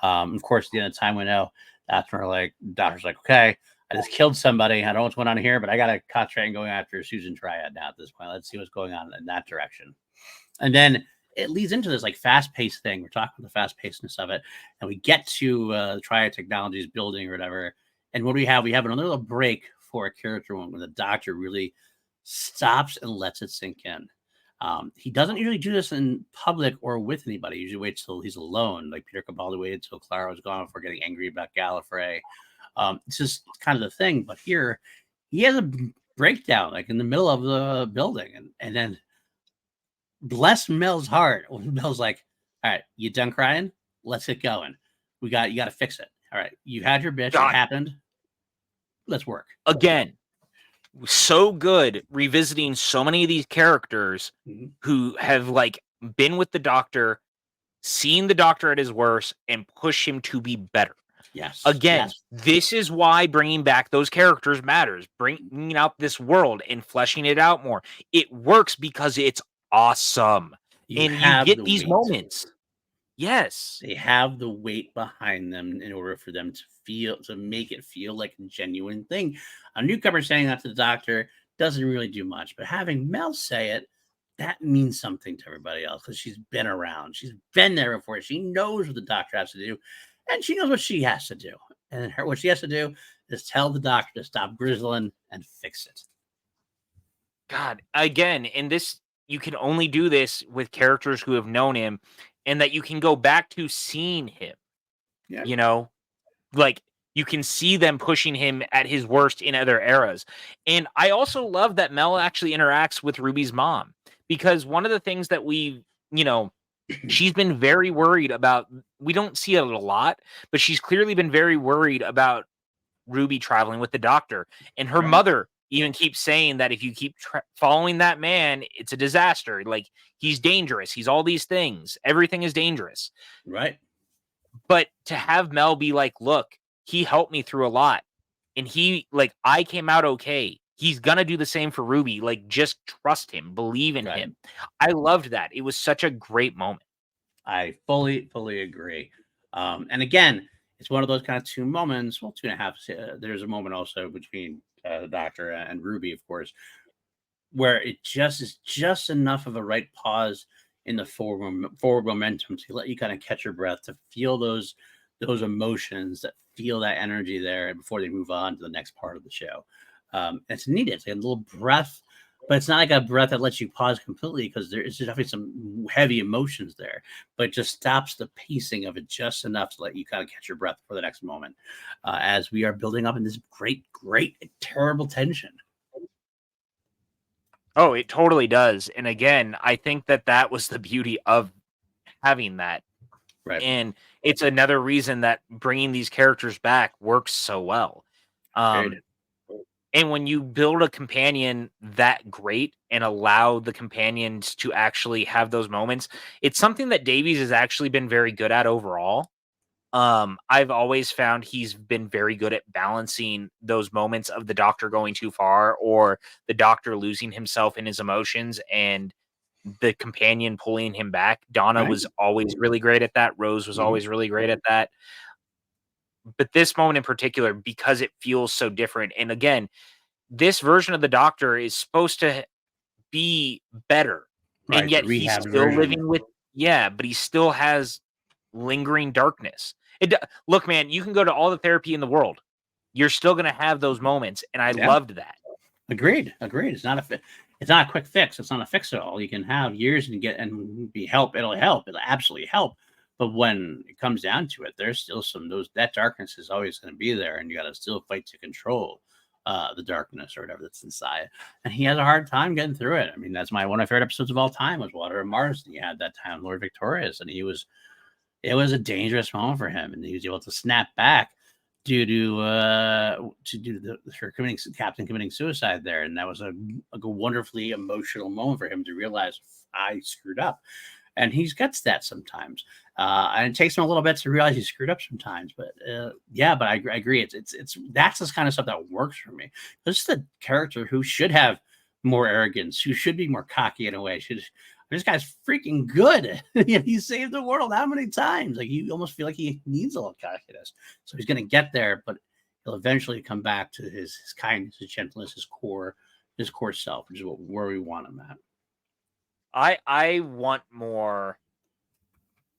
Of course, at the end of time, we know that's where doctor's like, okay, I just killed somebody. I don't know what's going on here, but I got to concentrate on going after Susan Triad now at this point. Let's see what's going on in that direction. And then it leads into this fast-paced thing. We're talking about the fast-pacedness of it, and we get to Triad Technologies building or whatever. And what do we have? We have another little break for a character when the doctor really stops and lets it sink in. He doesn't usually do this in public or with anybody. He usually waits till he's alone. Like Peter Capaldi waited till Clara was gone before getting angry about Gallifrey. It's just kind of the thing. But here, he has a breakdown in the middle of the building, and then bless Mel's heart when Mel's like, "All right, you done crying? Let's get going. You got to fix it. All right, you had your bitch. God. It happened. Let's work again." So good revisiting so many of these characters who have been with the Doctor, seen the Doctor at his worst, and push him to be better. Yes. Again, this is why bringing back those characters matters. Bringing out this world and fleshing it out more. It works because it's awesome. You get these moments. Yes. They have the weight behind them in order for them to make it feel like a genuine thing. A newcomer saying that to the Doctor doesn't really do much, but having Mel say it, that means something to everybody else because she's been around. She's been there before. She knows what the Doctor has to do, and she knows what she has to do. And what she has to do is tell the Doctor to stop grizzling and fix it. God, again, in this, you can only do this with characters who have known him and that you can go back to seeing him. Yeah. You know, you can see them pushing him at his worst in other eras. And I also love that Mel actually interacts with Ruby's mom because one of the things that she's been very worried about, we don't see it a lot, but she's clearly been very worried about Ruby traveling with the Doctor. And her mother even keeps saying that if you keep following that man, it's a disaster. He's dangerous. He's all these things. Everything is dangerous. Right. But to have Mel be like, look, he helped me through a lot. And I came out okay. He's going to do the same for Ruby. Just trust him. Believe in him. I loved that. It was such a great moment. I fully agree. And again, it's one of those kind of two moments. Well, 2.5. There's a moment also between the Doctor and Ruby, of course, where it just is just enough of a right pause in the forward momentum to let you kind of catch your breath, to feel those emotions, that feel that energy there before they move on to the next part of the show. It's needed. It's a little breath, but it's not like a breath that lets you pause completely because there is definitely some heavy emotions there, but it just stops the pacing of it just enough to let you kind of catch your breath for the next moment as we are building up in this great, terrible tension. Oh, it totally does. And again, I think that was the beauty of having that. Right. And it's another reason that bringing these characters back works so well. And when you build a companion that great and allow the companions to actually have those moments, it's something that Davies has actually been very good at overall. I've always found he's been very good at balancing those moments of the Doctor going too far or the Doctor losing himself in his emotions and the companion pulling him back. Donna was always really great at that. Rose was always really great at that. But this moment in particular, because it feels so different. And again, this version of the Doctor is supposed to be better. Right, and yet the he's rehab still version. living with, but he still has lingering darkness. Look, man, you can go to all the therapy in the world. You're still going to have those moments. And I loved that. Agreed. It's not a quick fix. It's not a fix at all. You can have years and be help. It'll help. It'll absolutely help. But when it comes down to it, there's still that darkness is always going to be there, and you got to still fight to control the darkness or whatever that's inside. And he has a hard time getting through it. I mean, that's one of my favorite episodes of all time was Water of Mars. And he had that time Lord Victorious, and it was a dangerous moment for him, and he was able to snap back due to her captain committing suicide there, and that was a wonderfully emotional moment for him to realize I screwed up, and he gets that sometimes, and it takes him a little bit to realize he screwed up sometimes. But but I agree. It's that's the kind of stuff that works for me. This is the character who should have more arrogance, who should be more cocky in a way. This guy's freaking good. He saved the world how many times? Like, you almost feel like he needs a little cockiness. So he's going to get there, but he'll eventually come back to his kindness, his gentleness, his core self, which is where we want him at. I want more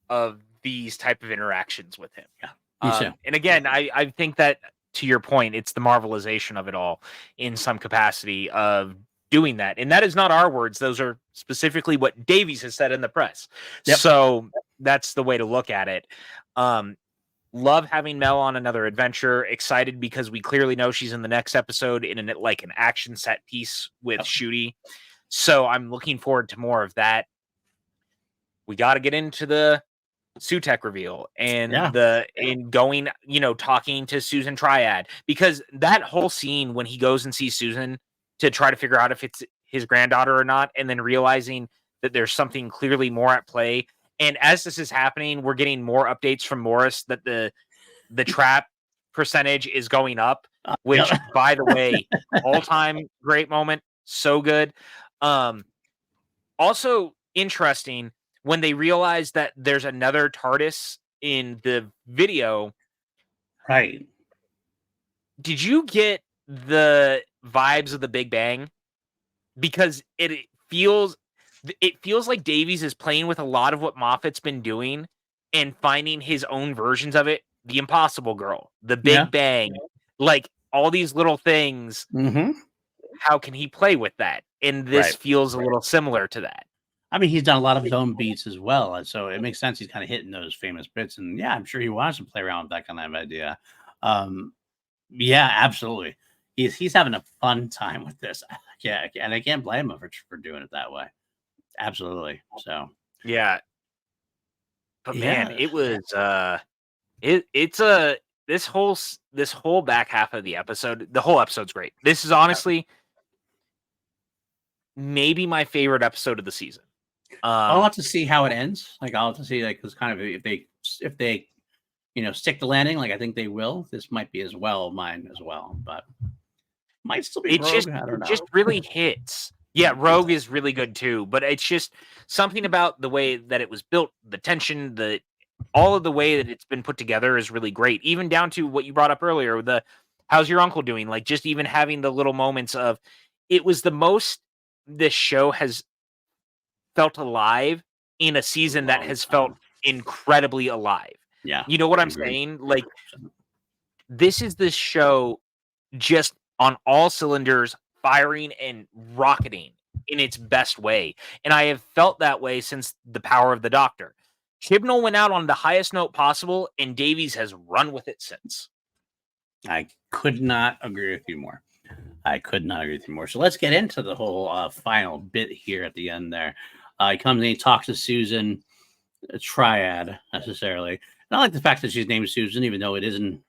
of these type of interactions with him. Yeah, me too. And again, I think that, to your point, it's the marvelization of it all in some capacity of doing that. And that is not our words. Those are specifically what Davies has said in the press. Yep. So that's the way to look at it. Love having Mel on another adventure. Excited because we clearly know she's in the next episode in an action set piece with Shooty. So I'm looking forward to more of that. We got to get into the Sutek reveal and going, talking to Susan Triad, because that whole scene when he goes and sees Susan to try to figure out if it's his granddaughter or not, and then realizing that there's something clearly more at play. And as this is happening, we're getting more updates from Morris that the trap percentage is going up, which by the way, all-time great moment. So good. Also interesting when they realize that there's another TARDIS in the video. Right. Did you get the vibes of the Big Bang? Because it feels like Davies is playing with a lot of what Moffat's been doing and finding his own versions of it. The Impossible Girl, the Big Bang, like all these little things. Mm-hmm. How can he play with that? And this feels a little similar to that. I mean, he's done a lot of his own beats as well, and so it makes sense he's kind of hitting those famous bits. And I'm sure he wants to play around with that kind of idea. Absolutely. He's having a fun time with this. And I can't blame him for doing it that way. Absolutely. So but man, it was this whole back half of the episode. The whole episode's great. This is honestly maybe my favorite episode of the season. I'll have to see how it ends. Like, I'll have to see, because kind of if they stick the landing, like I think they will. This might be mine as well, but might still be Rogue. I don't know. Just really hits. Yeah, Rogue is really good too, but it's just something about the way that it was built, the tension, all of the way that it's been put together is really great. Even down to what you brought up earlier, the how's your uncle doing? Like, just even having the little moments of, it was the most this show has felt alive in a season that has felt incredibly alive. Yeah. You know what I'm saying? Like, this is this show just on all cylinders, firing and rocketing in its best way. And I have felt that way since The Power of the Doctor. Chibnall went out on the highest note possible, and Davies has run with it since. I could not agree with you more. So let's get into the whole final bit here at the end there. He comes and he talks to Susan, a Triad necessarily. And I like the fact that she's named Susan, even though it isn't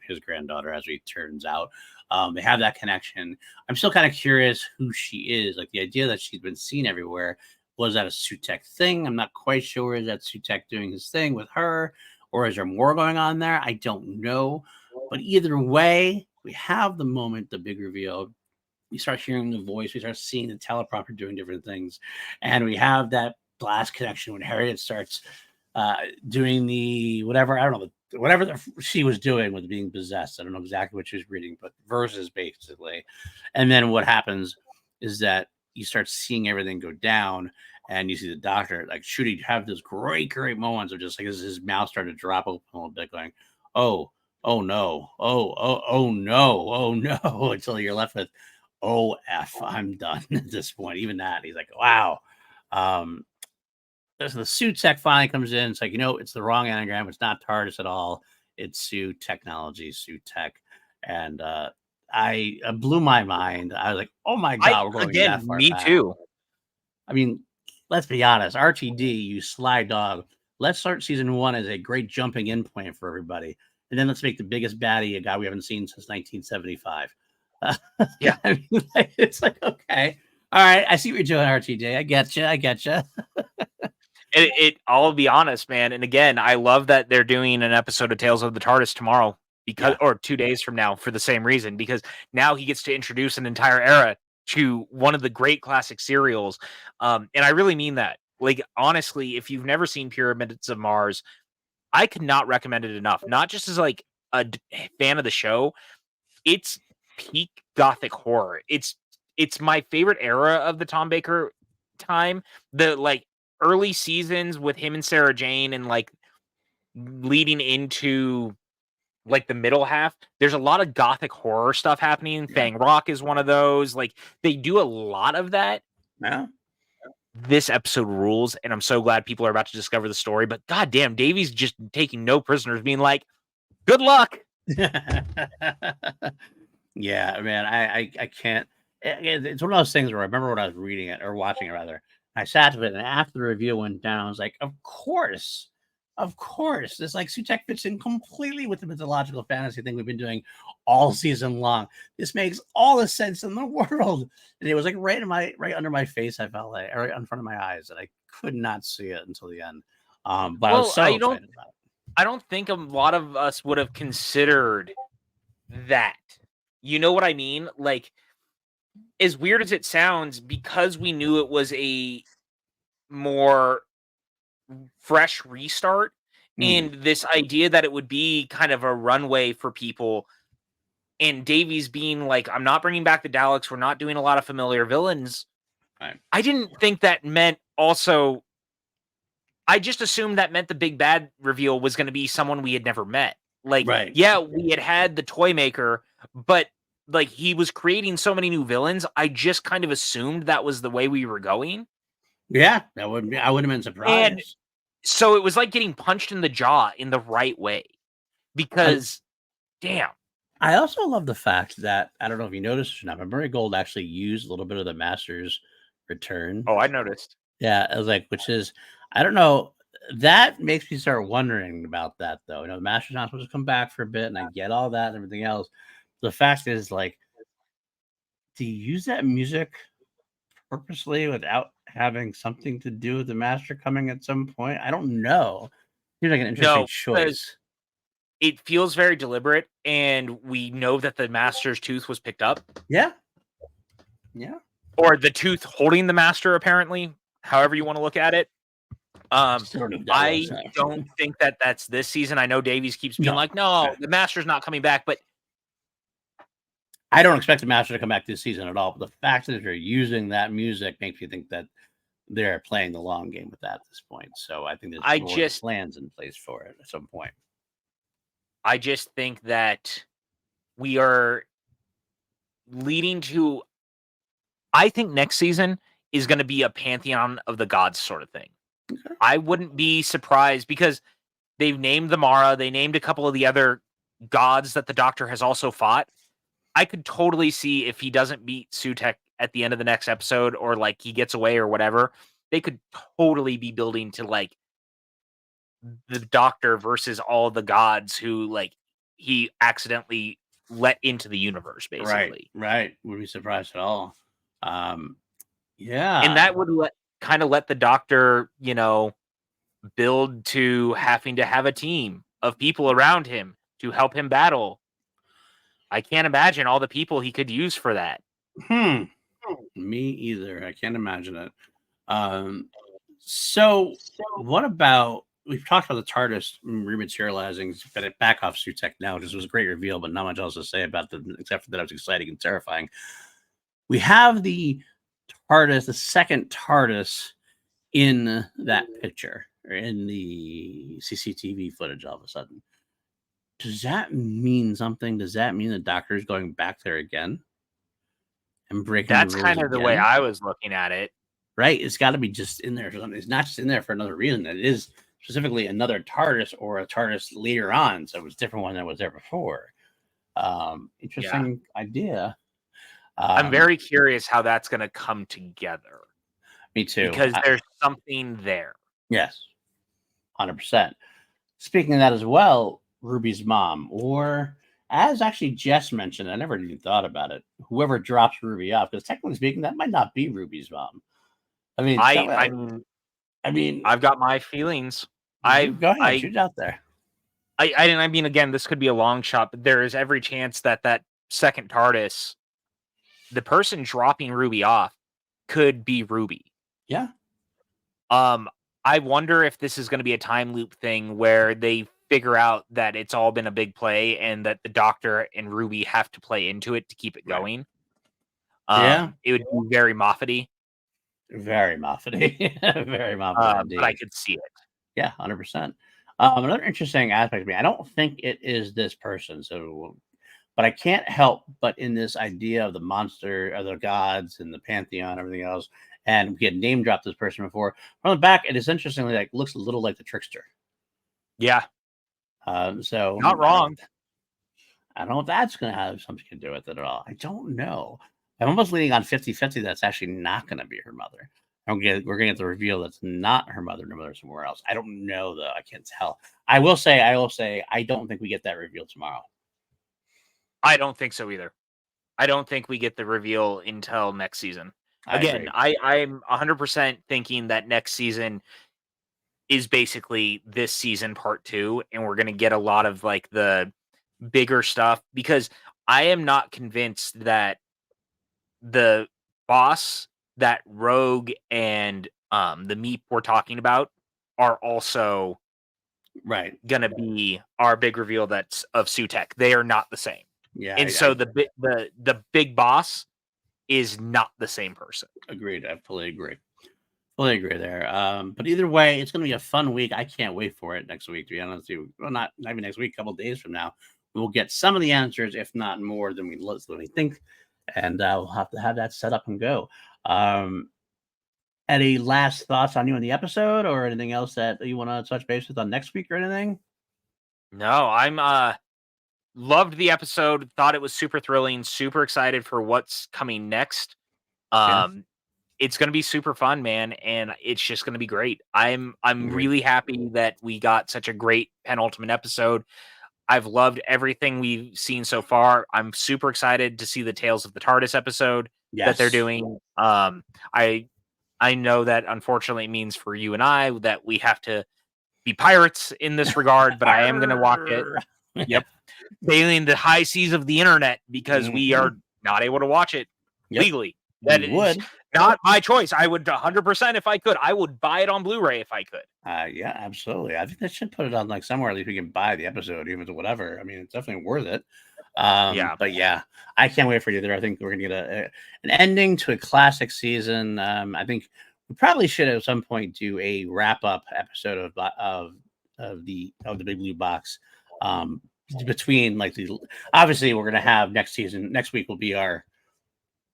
his granddaughter, as it turns out. They have that connection. I'm still kind of curious who she is. Like, the idea that she's been seen everywhere. Was that a Sutek thing? I'm not quite sure. Is that Sutek doing his thing with her? Or is there more going on there? I don't know. But either way, we have the moment, the big reveal. We start hearing the voice. We start seeing the teleprompter doing different things. And we have that blast connection when Harriet starts doing the whatever, I don't know, whatever she was doing with being possessed. I don't know exactly what she was reading, but verses basically. And then what happens is that you start seeing everything go down, and you see the Doctor like shooting, have those great moments of just like his mouth started to drop open a little bit, going, oh no, oh no, oh no, until you're left with, oh F, I'm done at this point. Even that, he's like, wow. So the suit tech finally comes in. It's like, it's the wrong anagram. It's not TARDIS at all. It's suit technology, suit tech. And I blew my mind. I was like, oh my God, we're going that far me back. too. I mean, let's be honest. RTD, you sly dog. Let's start season 1 as a great jumping in point for everybody. And then let's make the biggest baddie a guy we haven't seen since 1975. Yeah. I mean, it's like, okay. All right. I see what you're doing, RTD. I get you. I'll be honest, man. And again, I love that they're doing an episode of Tales of the TARDIS tomorrow or 2 days from now for the same reason, because now he gets to introduce an entire era to one of the great classic serials. And I really mean that. Like, honestly, if you've never seen Pyramids of Mars, I could not recommend it enough. Not just as like a fan of the show, it's peak gothic horror. It's my favorite era of the Tom Baker time. The like early seasons with him and Sarah Jane, and like leading into like the middle half, there's a lot of gothic horror stuff happening. Fang Rock is one of those. Like, they do a lot of that. Yeah. This episode rules, and I'm so glad people are about to discover the story. But goddamn, Davy's just taking no prisoners, being like, good luck. Yeah, man, I can't. It's one of those things where I remember when I was reading it or watching it rather. I sat with it, and after the review went down, I was like, of course. This like Sutek fits in completely with the mythological fantasy thing we've been doing all season long. This makes all the sense in the world. And it was like right under my face, I felt like, right in front of my eyes, and I could not see it until the end. But I was so excited about it. I don't think a lot of us would have considered that. You know what I mean? Like, as weird as it sounds, because we knew it was a more fresh restart, and this idea that it would be kind of a runway for people, and Davies being like, I'm not bringing back the Daleks, we're not doing a lot of familiar villains. Right. I didn't think that meant also, I just assumed that meant the big bad reveal was going to be someone we had never met. Like, yeah, we had the toy maker, but like, he was creating so many new villains. I just kind of assumed that was the way we were going. Yeah, I wouldn't have been surprised. And so it was like getting punched in the jaw in the right way, because damn. I also love the fact that, I don't know if you noticed or not, but Murray Gold actually used a little bit of the Master's return. Oh, I noticed. Yeah, I was like, which is, I don't know, that makes me start wondering about that, though. The Master's not supposed to come back for a bit, and I get all that and everything else. The fact is, like, do you use that music purposely without having something to do with the Master coming at some point? I don't know. Seems like an interesting choice. It feels very deliberate, and we know that the Master's tooth was picked up. Yeah. Or the tooth holding the Master, apparently, however you want to look at it. I don't think that that's this season. I know Davies keeps being like, no, the Master's not coming back, but I don't expect the Master to come back this season at all. But the fact that they're using that music makes me think that they're playing the long game with that at this point. So I think there's plans in place for it at some point. I just think that we are leading to, I think next season is going to be a Pantheon of the Gods sort of thing. Okay. I wouldn't be surprised, because they've named the Mara, they named a couple of the other gods that the Doctor has also fought. I could totally see, if he doesn't beat Sutek at the end of the next episode, or like he gets away or whatever, they could totally be building to like the Doctor versus all the gods who like he accidentally let into the universe, basically. Right. Would be surprised at all. Yeah. And that would kind of let the Doctor, build to having to have a team of people around him to help him battle. I can't imagine all the people he could use for that. Me either. I can't imagine it. So what about, we've talked about the TARDIS rematerializing, but back off Sutek now, just was a great reveal, but not much else to say about them, except for that it was exciting and terrifying. We have the TARDIS, the second TARDIS in that picture or in the CCTV footage all of a sudden. Does that mean something? Does that mean the Doctor is going back there again and breaking the That's rules kind of the way again? I was looking at it. Right? It's got to be just in there. It's not just in there for another reason. It is specifically another TARDIS or a TARDIS later on. So it was a different one that was there before. Interesting idea. I'm very curious how that's going to come together. Me too. Because there's something there. Yes, 100%. Speaking of that as well, Ruby's mom, or as actually Jess mentioned, I never even thought about it. Whoever drops Ruby off, because technically speaking, that might not be Ruby's mom. I mean, I've got my feelings. Go ahead, shoot it out there. I mean, again, this could be a long shot, but there is every chance that second TARDIS, the person dropping Ruby off, could be Ruby. Yeah. I wonder if this is going to be a time loop thing where they figure out that it's all been a big play and that the Doctor and Ruby have to play into it to keep it going. Yeah. It would be very Moffat-y. Very Moffat-y. Very Moffat indeed. But I could see it. Yeah, 100%. Another interesting aspect of me, I don't think it is this person. So, but I can't help but in this idea of the monster, of the gods and the pantheon, everything else, and we had name dropped this person before. From the back, it is interestingly like looks a little like the Trickster. Yeah. So not wrong. I don't know if that's going to have something to do with it at all. I don't know. I'm almost leaning on 50-50 that's actually not going to be her mother. We're going to get the reveal that's not her mother, her mother somewhere else. I don't know though. I can't tell. I will say, I don't think we get that reveal tomorrow. I don't think so either. I don't think we get the reveal until next season. Again, I'm 100% thinking that next season is basically this season part 2, and we're going to get a lot of like the bigger stuff, because I am not convinced that the boss that Rogue and the Meep we're talking about are also gonna be our big reveal that's of Sutek. They are not the same. Yeah. And so the big boss is not the same person. Agreed. I fully agree. Fully agree there. But either way, it's gonna be a fun week. I can't wait for it next week, to be honest with you. Well, not even next week, a couple of days from now. We'll get some of the answers, if not more than we think. And we'll have to have that set up and go. Any last thoughts on you on the episode or anything else that you want to touch base with on next week or anything? No, I'm loved the episode. Thought it was super thrilling. Super excited for what's coming next. It's going to be super fun, man, and it's just going to be great. I'm really happy that we got such a great penultimate episode. I've loved everything we've seen so far. I'm super excited to see the Tales of the TARDIS episode that they're doing. I know that unfortunately means for you and I that we have to be pirates in this regard, but I am going to watch it. Yep. Sailing the high seas of the internet because we are not able to watch it legally. That is not my choice. I would 100% if I could. I would buy it on Blu-ray if I could. Yeah, absolutely. I think they should put it on like somewhere at least we can buy the episode, even to whatever. I mean, it's definitely worth it. But yeah, I can't wait for either. I think we're gonna get an ending to a classic season. I think we probably should at some point do a wrap up episode of the Big Blue Box. Between like obviously we're gonna have next week will be our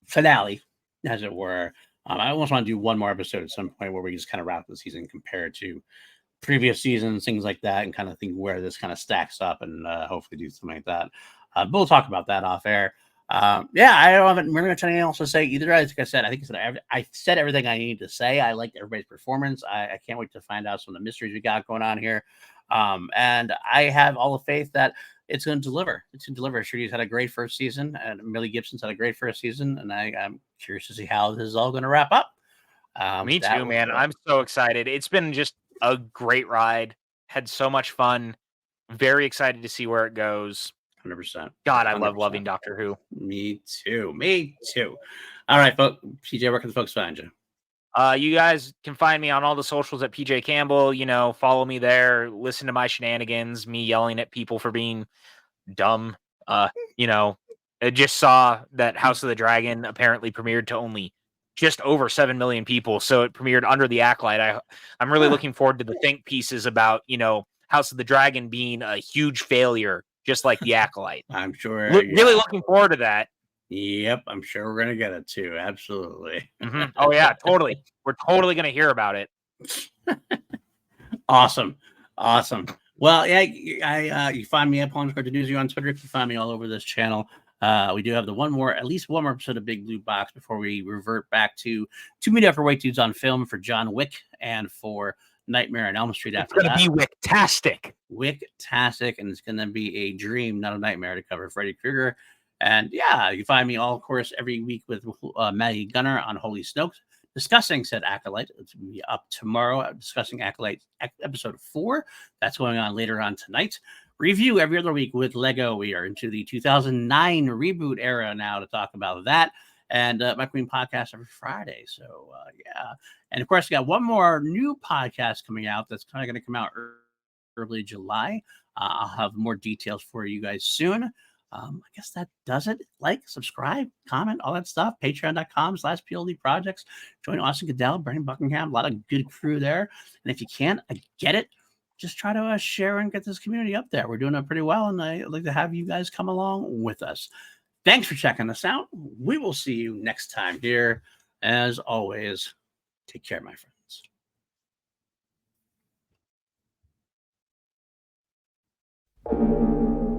finale, as it were. I almost want to do one more episode at some point where we just kind of wrap the season compared to previous seasons, things like that, and kind of think where this kind of stacks up, and hopefully do something like that. But we'll talk about that off air. I don't have really much anything else to say either. Like I said, I said everything I need to say. I liked everybody's performance. I can't wait to find out some of the mysteries we got going on here. And I have all the faith that it's going to deliver. It's going to deliver. Shrudi's had a great first season, and Millie Gibson's had a great first season, and I'm curious to see how this is all going to wrap up. Me too, man. I'm so excited. It's been just a great ride. Had so much fun. Very excited to see where it goes. 100%. God, I love loving Doctor Who. Me too. All right, folks. PJ, where can the folks find you? You guys can find me on all the socials at PJ Campbell. Follow me there. Listen to my shenanigans, me yelling at people for being dumb. I just saw that House of the Dragon apparently premiered to only just over 7 million people. So it premiered under the Acolyte. I'm really looking forward to the think pieces about, House of the Dragon being a huge failure, just like the Acolyte. I'm sure. Really looking forward to that. Yep, I'm sure we're gonna get it too. Absolutely. Oh yeah, totally. We're totally gonna hear about it. Awesome. Well, yeah, you find me at News on Twitter. You can find me all over this channel. We do have at least one more episode of Big Blue Box before we revert back to 2 Media for White Dudes on Film for John Wick and for Nightmare on Elm Street. It's gonna be Wicktastic. Wicktastic, and it's gonna be a dream, not a nightmare, to cover Freddy Krueger. And yeah, you find me all, of course, every week with Maggie Gunner on Holy Snokes, discussing said Acolyte. It's going to be up tomorrow, discussing Acolyte episode 4. That's going on later on tonight. Review every other week with Lego. We are into the 2009 reboot era now to talk about that. And my Queen podcast every Friday. So, yeah. And of course, we got one more new podcast coming out that's kind of going to come out early July. I'll have more details for you guys soon. I guess that does it. Like, subscribe, comment, all that stuff. Patreon.com/PLD Projects. Join Austin Goodell, Brennan Buckingham. A lot of good crew there. And if you can't, I get it. Just try to share and get this community up there. We're doing it pretty well, and I'd like to have you guys come along with us. Thanks for checking us out. We will see you next time here. As always, take care, my friends.